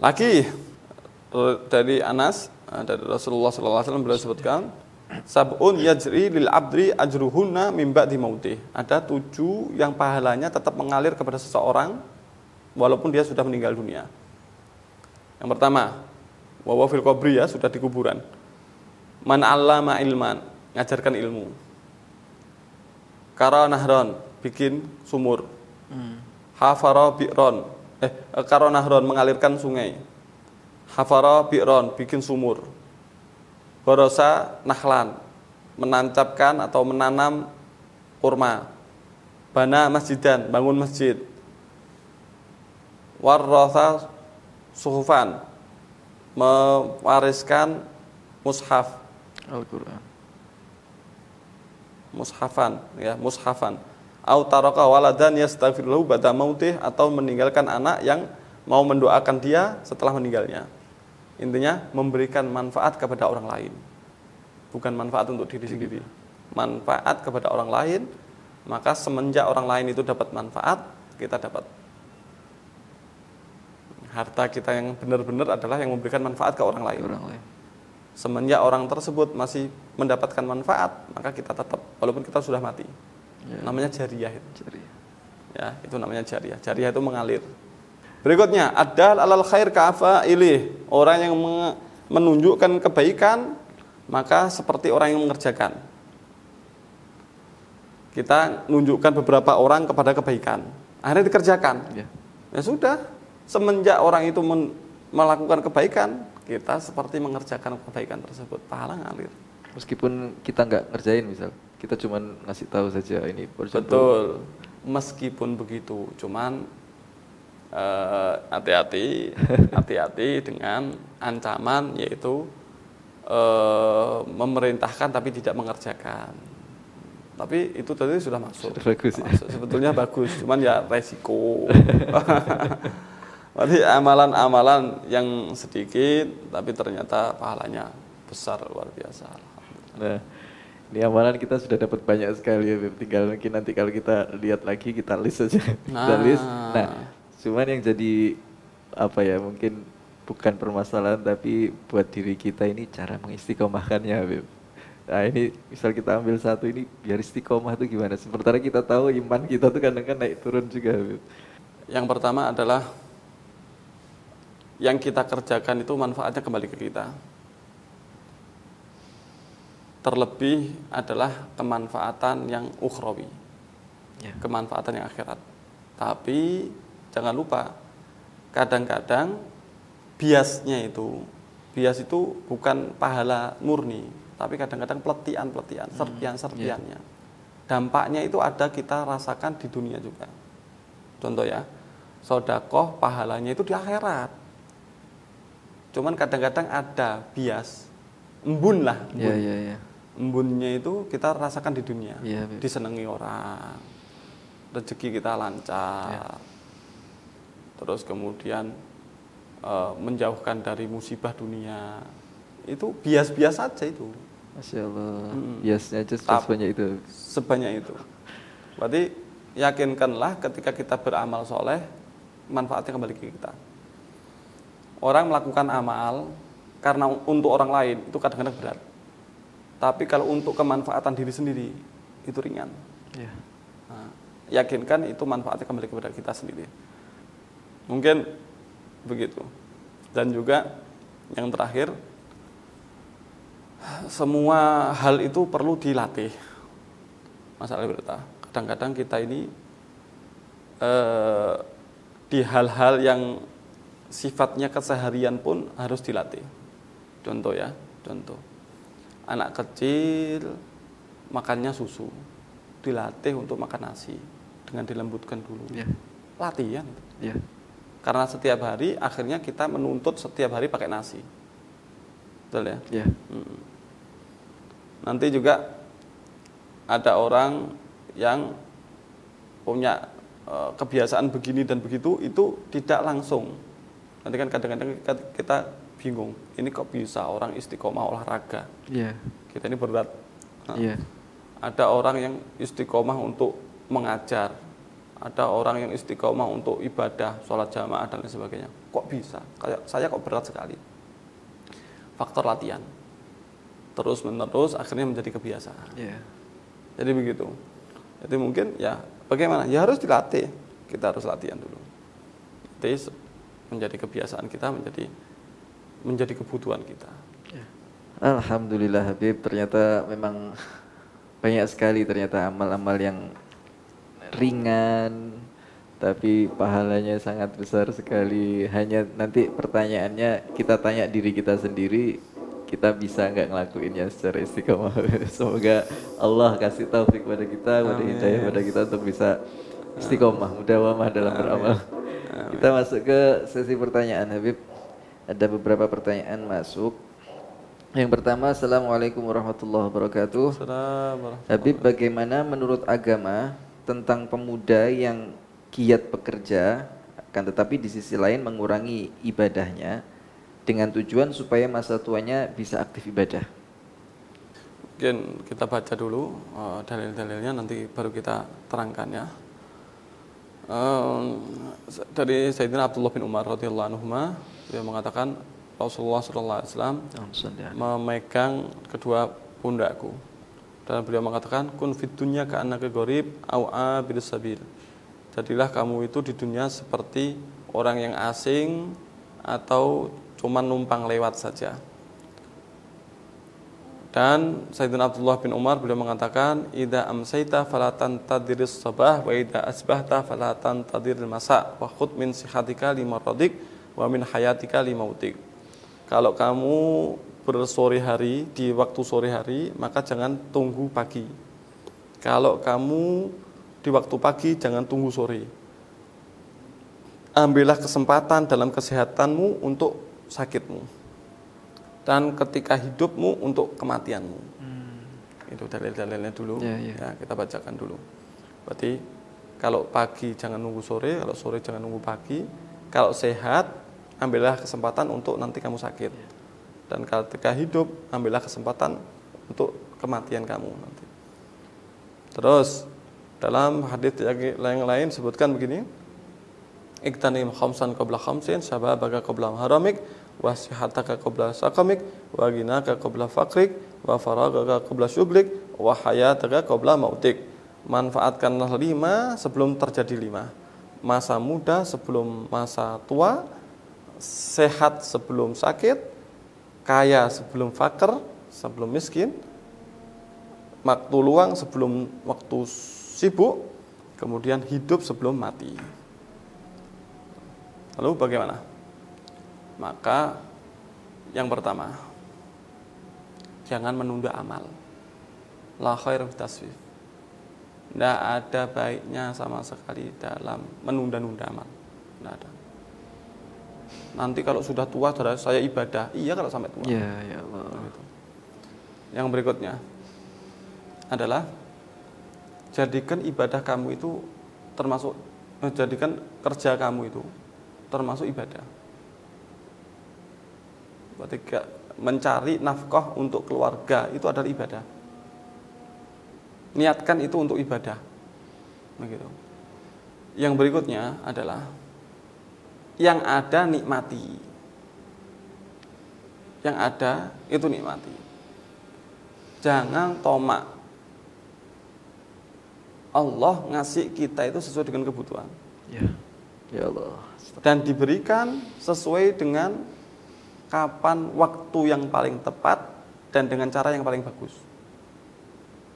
Lagi dari Anas, dari Rasulullah SAW beliau sebutkan, sab'un yajri lil abdi ajruhunna min ba'di mautih. Ada 7 yang pahalanya tetap mengalir kepada seseorang walaupun dia sudah meninggal dunia. Yang pertama, wa fil qabri, ya, sudah di kuburan. Man 'allama ilman, ngajarkan ilmu. Kara nahron, bikin sumur. Hafara bi'ron, kara nahron, mengalirkan sungai. Hafara bi'ron, bikin sumur. Borosa nahlan, menancapkan atau menanam kurma. Bana masjidan, bangun masjid. Warrotha suhufan, mewariskan mushaf Al-Quran, mushafan. Au taraka waladan yastaghfiruhu ba'da mautih, atau meninggalkan anak yang mau mendoakan dia setelah meninggalnya. Intinya memberikan manfaat kepada orang lain, bukan manfaat untuk diri sendiri. Manfaat kepada orang lain, maka semenjak orang lain itu dapat manfaat, kita dapat. Harta kita yang benar-benar adalah yang memberikan manfaat ke orang lain. Orang lain. Semenjak orang tersebut masih mendapatkan manfaat, maka kita tetap, walaupun kita sudah mati. Ya. Namanya jariyah itu. Jariyah. Ya, itu namanya jariyah. Jariyah itu mengalir. Berikutnya, adal alal khair ka'afa ilih. Orang yang menunjukkan kebaikan, maka seperti orang yang mengerjakan. Kita menunjukkan beberapa orang kepada kebaikan, akhirnya dikerjakan. Ya sudah, semenjak orang itu melakukan kebaikan, kita seperti mengerjakan kebaikan tersebut, pahala ngalir. Meskipun kita nggak ngerjain misal, kita cuma ngasih tahu saja ini. Betul. Meskipun begitu, cuman hati-hati, hati-hati dengan ancaman yaitu memerintahkan tapi tidak mengerjakan. Tapi itu tadi sudah masuk. Bagus, ya? Masuk. Sebetulnya bagus, cuman ya resiko. Berarti amalan-amalan yang sedikit tapi ternyata pahalanya besar, luar biasa. Nah, ini amalan kita sudah dapat banyak sekali ya, Beb. Tinggal mungkin nanti kalau kita lihat lagi kita list saja. Kita list. Nah, cuman yang jadi apa ya, mungkin bukan permasalahan tapi buat diri kita ini cara mengistiqomahkannya, Beb. Nah ini misal kita ambil satu ini biar istiqomah itu gimana? Sementara kita tahu iman kita tuh kadang-kadang naik turun juga, Beb. Yang pertama adalah yang kita kerjakan itu manfaatnya kembali ke kita. Terlebih adalah kemanfaatan yang ukhrawi, kemanfaatan yang akhirat. Tapi jangan lupa, kadang-kadang bias itu bukan pahala murni, tapi kadang-kadang peletian-peletian, serpian-serpiannya. Dampaknya itu ada kita rasakan di dunia juga. Contoh ya, sedekah pahalanya itu di akhirat. Cuman kadang-kadang ada bias, embun. Embunnya itu kita rasakan di dunia, disenangi orang, rezeki kita lancar, terus kemudian menjauhkan dari musibah dunia. Itu bias-bias saja itu. Masya Allah, biasnya aja sebanyak itu. Sebanyak itu. Berarti yakinkanlah ketika kita beramal soleh, manfaatnya kembali ke kita. Orang melakukan amal karena untuk orang lain itu kadang-kadang berat. Tapi kalau untuk kemanfaatan diri sendiri itu ringan. Nah, yakinkan itu manfaatnya kembali kepada kita sendiri. Mungkin begitu. Dan juga yang terakhir, semua hal itu perlu dilatih. Masalah berita. Kadang-kadang kita ini di hal-hal yang sifatnya keseharian pun harus dilatih. Contoh ya, anak kecil makannya susu, dilatih untuk makan nasi dengan dilembutkan dulu. Latihan. Karena setiap hari akhirnya kita menuntut setiap hari pakai nasi. Betul ya? Nanti juga ada orang yang punya kebiasaan begini dan begitu, itu tidak langsung. Nanti kan kadang-kadang kita bingung, ini kok bisa orang istiqomah olahraga? Kita ini berat. Ada orang yang istiqomah untuk mengajar, ada orang yang istiqomah untuk ibadah, sholat jamaah dan lain sebagainya. Kok bisa? Kayak saya kok berat sekali. Faktor latihan, terus menerus akhirnya menjadi kebiasaan. Jadi begitu. Jadi mungkin ya bagaimana? Ya harus dilatih. Kita harus latihan dulu. Jadi menjadi kebiasaan kita, menjadi kebutuhan kita. Alhamdulillah Habib, ternyata memang banyak sekali ternyata amal-amal yang ringan tapi pahalanya sangat besar sekali. Hanya nanti pertanyaannya kita tanya diri kita sendiri, kita bisa nggak ngelakuinnya secara istiqomah. Semoga Allah kasih taufik pada kita, pada hidayah pada kita untuk bisa istiqomah, mudawamah dalam beramal. Kita masuk ke sesi pertanyaan Habib. Ada beberapa pertanyaan masuk. Yang pertama, Assalamualaikum warahmatullahi wabarakatuh. Habib, bagaimana menurut agama tentang pemuda yang giat bekerja, akan tetapi di sisi lain mengurangi ibadahnya dengan tujuan supaya masa tuanya bisa aktif ibadah? Mungkin kita baca dulu dalil-dalilnya, nanti baru kita terangkan ya. Dari Sayyidina Abdullah bin Umar radhiyallahu anhu, dia mengatakan Rasulullah sallallahu alaihi wasallam memegang kedua pundakku dan beliau mengatakan kun fid dunya ka'annaka gharib au abirus sabil. Jadilah kamu itu di dunia seperti orang yang asing atau cuma numpang lewat saja. Dan Sayyidina Abdullah bin Umar beliau mengatakan idza amsayta fala tantadiris sabah wa idza asbahta fala tantadiril masa wa khudh min sihatika limaradik wa min hayatika limautik. Kalau kamu bersore hari di waktu sore hari maka jangan tunggu pagi. Kalau kamu di waktu pagi jangan tunggu sore. Ambillah kesempatan dalam kesehatanmu untuk sakitmu. Dan ketika hidupmu untuk kematianmu. Itu dalil-dalilnya dulu. Ya, kita bacakan dulu. Berarti kalau pagi jangan nunggu sore, kalau sore jangan nunggu pagi. Kalau sehat, ambillah kesempatan untuk nanti kamu sakit. Dan ketika hidup, ambillah kesempatan untuk kematian kamu nanti. Terus dalam hadits yang lain sebutkan begini. Iktanim khamsan qabla khamsin, syababaka qabla haramik, wa sihataka qabla sakamik, wa ghinaka qabla fakrik, wa faragaka qabla syuglik, wa hayataka qabla mautik. Manfaatkanlah 5 sebelum terjadi 5. Masa muda sebelum masa tua, sehat sebelum sakit, kaya sebelum fakir, sebelum miskin, waktu luang sebelum waktu sibuk, kemudian hidup sebelum mati. Lalu bagaimana? Maka yang pertama, jangan menunda amal. La khair fi taswif. Tidak ada baiknya sama sekali dalam menunda-nunda amal. Tidak ada. Nanti kalau sudah tua saya ibadah. Iya kalau sampai tua. Ya Allah. Gitu. Yang berikutnya adalah jadikan ibadah kamu itu termasuk jadikan kerja kamu itu termasuk ibadah. Berarti mencari nafkah untuk keluarga itu adalah ibadah. Niatkan itu untuk ibadah. Begitu. Yang berikutnya adalah yang ada nikmati. Yang ada itu nikmati. Jangan tomak. Allah ngasih kita itu sesuai dengan kebutuhan. Ya Allah. Dan diberikan sesuai dengan kapan waktu yang paling tepat dan dengan cara yang paling bagus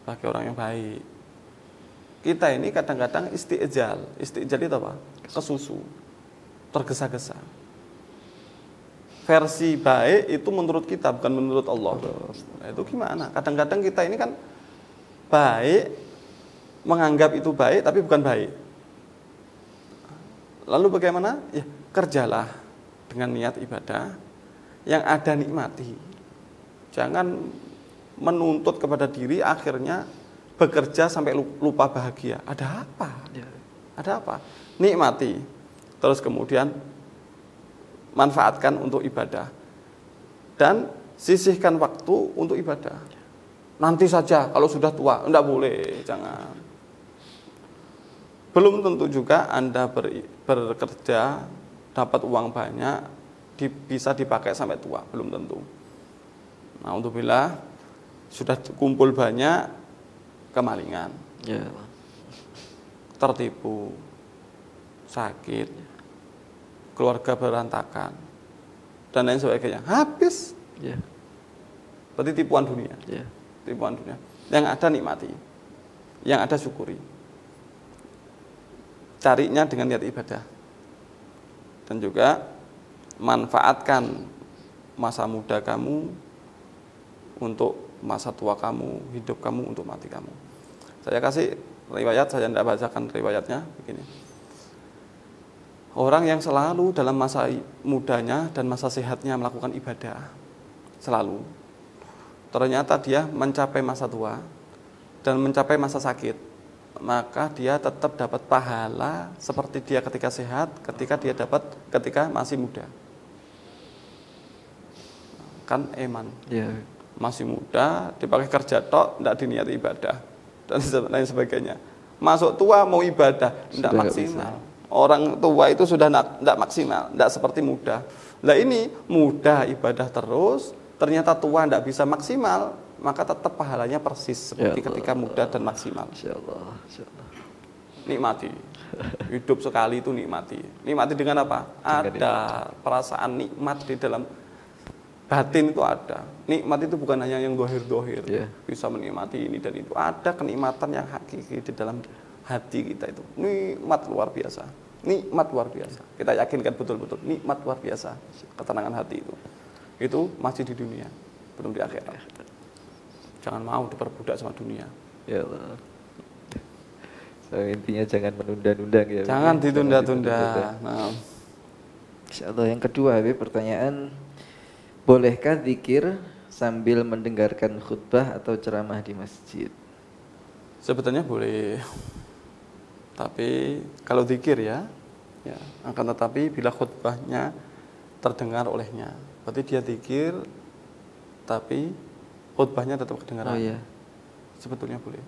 bagi orang yang baik. Kita ini kadang-kadang istijal itu apa? Kesusu, tergesa-gesa. Versi baik itu menurut kita bukan menurut Allah. Nah, itu gimana? Kadang-kadang kita ini kan baik, menganggap itu baik tapi bukan baik. Lalu bagaimana? Ya, kerjalah dengan niat ibadah yang ada nikmati. Jangan menuntut kepada diri akhirnya bekerja sampai lupa bahagia. Ada apa? Ada apa? Nikmati. Terus kemudian manfaatkan untuk ibadah. Dan sisihkan waktu untuk ibadah. Nanti saja kalau sudah tua, enggak boleh, jangan. Belum tentu juga Anda bekerja dapat uang banyak bisa dipakai sampai tua, belum tentu. Nah, alhamdulillah sudah kumpul banyak kemalingan, tertipu, sakit, keluarga berantakan, dan lain sebagainya. Habis. Berarti tipuan dunia. Tipuan dunia. Yang ada nikmati, yang ada syukuri. Carinya dengan niat ibadah. Dan juga manfaatkan masa muda kamu untuk masa tua kamu, hidup kamu untuk mati kamu. Saya kasih riwayat, saya tidak bacakan riwayatnya begini. Orang yang selalu dalam masa mudanya dan masa sehatnya melakukan ibadah, selalu, ternyata dia mencapai masa tua dan mencapai masa sakit, maka dia tetap dapat pahala seperti dia ketika sehat, ketika dia dapat ketika masih muda. Kan eman. Masih muda, dipakai kerja tok, tidak diniati ibadah dan lain sebagainya. Masuk tua mau ibadah, tidak Sudah nggak maksimal. Orang tua itu sudah tidak maksimal, tidak seperti muda. Lah ini muda ibadah terus, ternyata tua tidak bisa maksimal, maka tetap pahalanya persis seperti Ya Allah. ketika muda dan maksimal. Insyaallah, insyaallah. Nikmati. Hidup sekali itu nikmati. Nikmati dengan apa? Ada perasaan nikmat di dalam batin itu ada. Nikmat itu bukan hanya yang dohir-dohir. Yeah. Bisa menikmati ini dan itu. Ada kenikmatan yang hakiki di dalam hati kita itu. Nikmat luar biasa. Nikmat luar biasa. Kita yakinkan betul-betul. Nikmat luar biasa. Ketenangan hati itu. Itu masih di dunia. Belum di akhirat. Jangan mau diperbudak sama dunia. Ya Allah. So, intinya jangan menunda-nunda ya. Jangan ditunda-tunda. Nah. Insyaallah. Yang kedua, Habib, pertanyaan, bolehkah zikir sambil mendengarkan khutbah atau ceramah di masjid? Sebetulnya boleh. Tapi kalau zikir ya, akan tetapi bila khutbahnya terdengar olehnya, berarti dia zikir tapi khutbahnya tetap kedengaran. Oh iya. Sebetulnya boleh.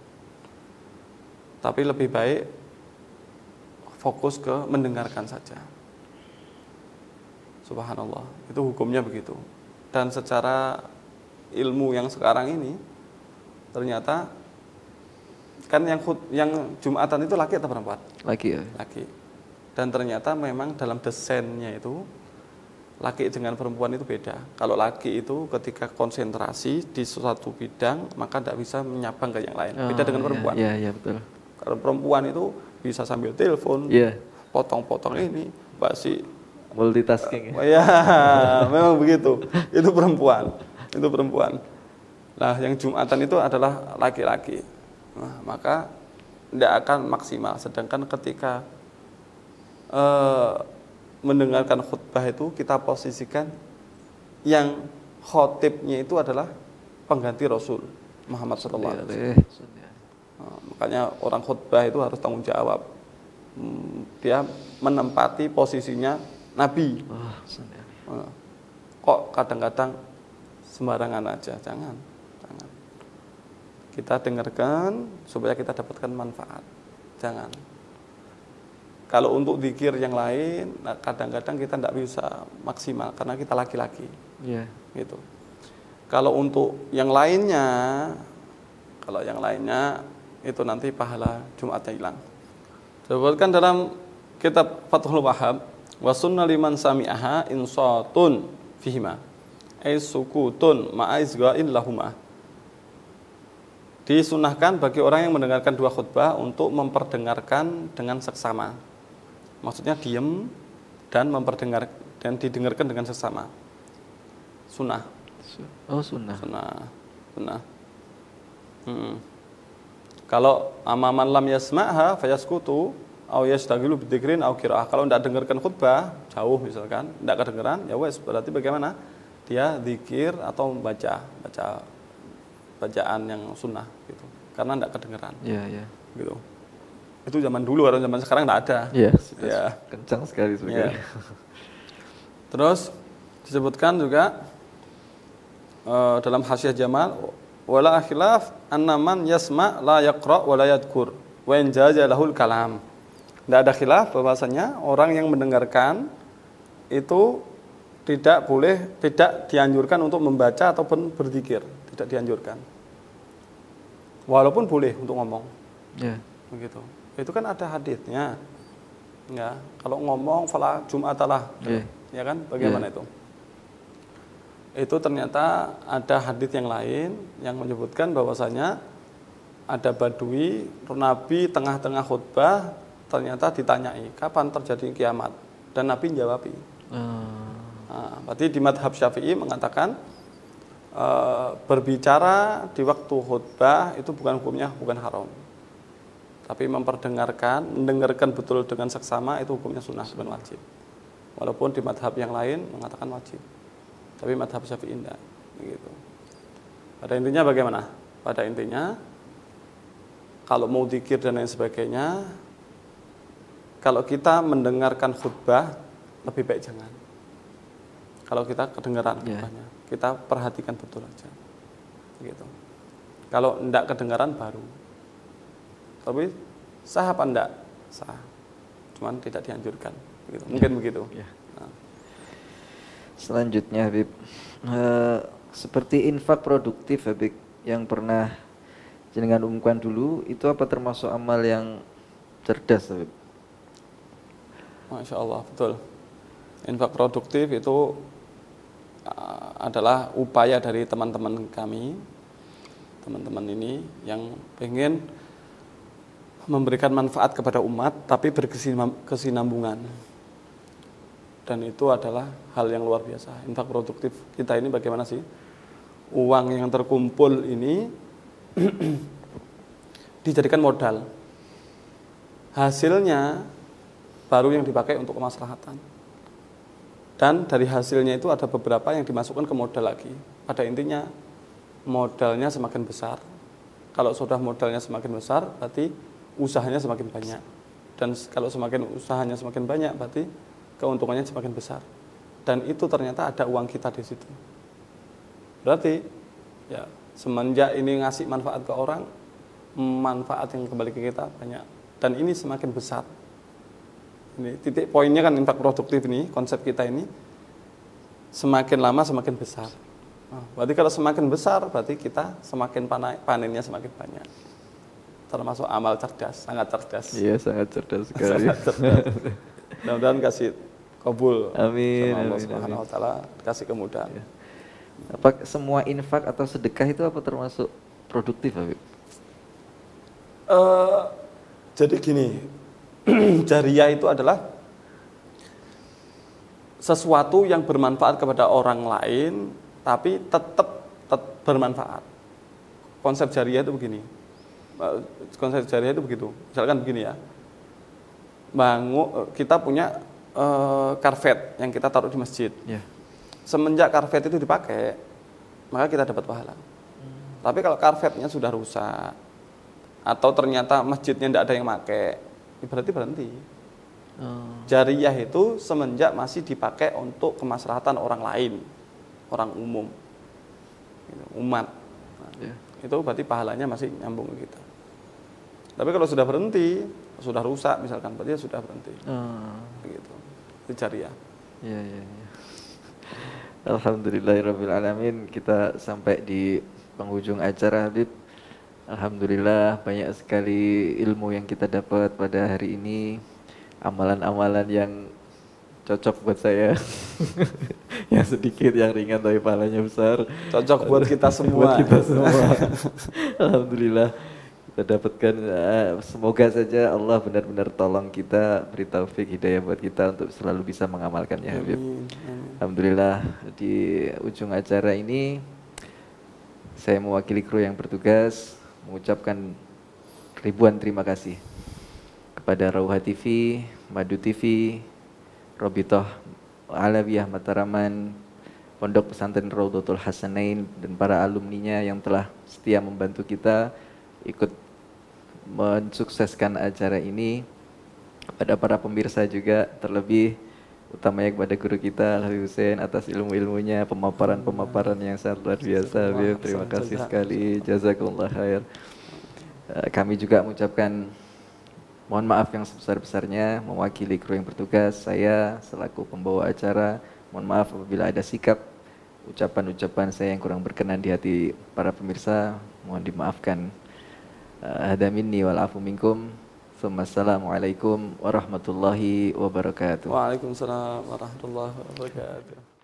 Tapi lebih baik fokus ke mendengarkan saja. Subhanallah, itu hukumnya begitu. Dan secara ilmu yang sekarang ini ternyata kan yang Jumatan itu laki atau perempuan? Laki ya. Laki. Dan ternyata memang dalam desainnya itu laki dengan perempuan itu beda. Kalau laki itu ketika konsentrasi di suatu bidang maka tidak bisa menyabang ke yang lain. Beda dengan perempuan. Iya, betul. Kalau perempuan itu bisa sambil telepon, potong-potong ini, basi multitasking. Ya, memang begitu. Itu perempuan. Itu perempuan. Nah, yang Jumatan itu adalah laki-laki. Nah, maka tidak akan maksimal. Sedangkan ketika mendengarkan khutbah itu kita posisikan yang khotibnya itu adalah pengganti Rasul Muhammad SAW. Nah, makanya orang khutbah itu harus tanggung jawab. Dia menempati posisinya Nabi. Kok kadang-kadang sembarangan aja? Jangan. Kita dengarkan supaya kita dapatkan manfaat. Jangan. Kalau untuk zikir yang lain, kadang-kadang kita tidak bisa maksimal karena kita laki-laki. Gitu. Kalau untuk yang lainnya, itu nanti pahala Jumatnya hilang. Disebutkan dalam kitab Fathul Wahhab, wa sunna liman sami'aha insatun fihima ay sukutun ma'izga'in lahumah. Disunahkan bagi orang yang mendengarkan dua khutbah untuk memperdengarkan dengan seksama. Maksudnya diam dan didengarkan dengan seksama. Sunnah. Oh, sunnah. Sunnah. Kalau amaman lam yasma'ha fayaskutu au yastagilu bidzikrin au qiraah. Kalau tidak dengarkan khutbah, jauh misalkan, tidak kedengaran, ya wes, berarti bagaimana? Dia zikir atau membaca bacaan yang sunnah gitu. Karena tidak kedengaran. Iya. Gitu. Itu zaman dulu, kalau zaman sekarang tidak ada. Iya. Ya. Kencang sekali sebenarnya. Ya. Terus disebutkan juga dalam Hasyiah Jamal, wala khilaf annaman yasma la yaqra wa la yadhkur wa in jaza lahul kalam. Tidak ada khilaf bahwasanya orang yang mendengarkan itu tidak dianjurkan untuk membaca ataupun berzikir, tidak dianjurkan. Walaupun boleh untuk ngomong. Ya. Begitu. Itu kan ada hadisnya. Ya, kalau ngomong fala jum'atalah. Ya kan? Bagaimana itu? Itu ternyata ada hadis yang lain yang menyebutkan bahwasanya ada badui, Nabi tengah-tengah khutbah ternyata ditanyai kapan terjadi kiamat dan Nabi jawabi. Nah, berarti di madhab Syafi'i mengatakan berbicara di waktu khutbah itu bukan haram, tapi mendengarkan betul dengan seksama itu hukumnya sunnah, bukan wajib. Walaupun di madhab yang lain mengatakan wajib, tapi madhab Syafi'i tidak. Begitu. Pada intinya bagaimana? Pada intinya kalau mau zikir dan lain sebagainya, kalau kita mendengarkan khutbah lebih baik jangan. Kalau kita kedengaran khutbahnya, kita perhatikan betul aja. Gitu. Kalau tidak kedengaran baru. Tapi Sah apa enggak? Sah. Cuman tidak dianjurkan. Begitu. Mungkin begitu. Ya. Nah. Selanjutnya Habib, seperti infak produktif Habib yang pernah jenengan umumkan dulu, itu apa termasuk amal yang cerdas Habib? Masya Allah, betul. Infak produktif itu adalah upaya dari teman-teman kami, teman-teman ini yang pengen memberikan manfaat kepada umat tapi berkesinambungan. Dan itu adalah hal yang luar biasa. Infak produktif kita ini bagaimana sih? Uang yang terkumpul ini dijadikan modal. Hasilnya baru yang dipakai untuk kemaslahatan. Dan dari hasilnya itu ada beberapa yang dimasukkan ke modal lagi. Pada intinya modalnya semakin besar. Kalau sudah modalnya semakin besar, berarti usahanya semakin banyak. Dan kalau semakin usahanya semakin banyak, berarti keuntungannya semakin besar. Dan itu ternyata ada uang kita di situ. Berarti ya semenjak ini ngasih manfaat ke orang, manfaat yang kembali ke kita banyak. Dan ini semakin besar. Ini titik poinnya kan infak produktif ini, konsep kita ini semakin lama semakin besar. Nah, berarti kalau semakin besar, berarti kita semakin panennya semakin banyak. Termasuk amal cerdas, sangat cerdas. Iya, sangat cerdas sekali. Sangat cerdas. Mudah-mudahan kasih kabul. Amin. Sama Allah Amin, Subhanahu Wa Taala kasih kemudahan. Ya. Apa semua infak atau sedekah itu apa termasuk produktif Habib? Jadi gini, jariah itu adalah sesuatu yang bermanfaat kepada orang lain, tapi tetap bermanfaat. Konsep jariah itu begini. Konsep jariah itu begitu. Misalkan begini ya, kita punya karpet yang kita taruh di masjid. Yeah. Semenjak karpet itu dipakai, maka kita dapat pahala. Tapi kalau karpetnya sudah rusak, atau ternyata masjidnya tidak ada yang pakai, berarti berhenti. Jariah itu semenjak masih dipakai untuk kemaslahatan orang lain, orang umum, umat. Nah, itu berarti pahalanya masih nyambung ke kita. Tapi kalau sudah berhenti, sudah rusak misalkan, berarti sudah berhenti. Begitu. Itu jariah. Iya. Alhamdulillahirabbil alamin, kita sampai di penghujung acara Habib. Alhamdulillah banyak sekali ilmu yang kita dapat pada hari ini, amalan-amalan yang cocok buat saya. Yang sedikit, yang ringan tapi pahalanya besar. Cocok buat kita semua. Buat kita semua. Alhamdulillah kita dapatkan. Semoga saja Allah benar-benar tolong kita, beri taufik hidayah buat kita untuk selalu bisa mengamalkannya Habib. Alhamdulillah di ujung acara ini saya mewakili kru yang bertugas mengucapkan ribuan terima kasih kepada Rauha TV, Madu TV, Robitoh Alawiyah Mataraman, Pondok Pesantren Raudhatul Hasanain, dan para alumninya yang telah setia membantu kita ikut mensukseskan acara ini. Kepada para pemirsa juga, terlebih utamanya kepada guru kita Habib Hussein atas ilmu-ilmunya, pemaparan yang sangat luar biasa. Habib, terima kasih sekali, jazakumullah khair. Kami juga mengucapkan mohon maaf yang sebesar-besarnya mewakili kru yang bertugas. Saya selaku pembawa acara mohon maaf apabila ada sikap ucapan-ucapan saya yang kurang berkenan di hati para pemirsa, mohon dimaafkan. Hada minni wal afu minkum. Assalamualaikum warahmatullahi wabarakatuh. Waalaikumsalam warahmatullahi wabarakatuh.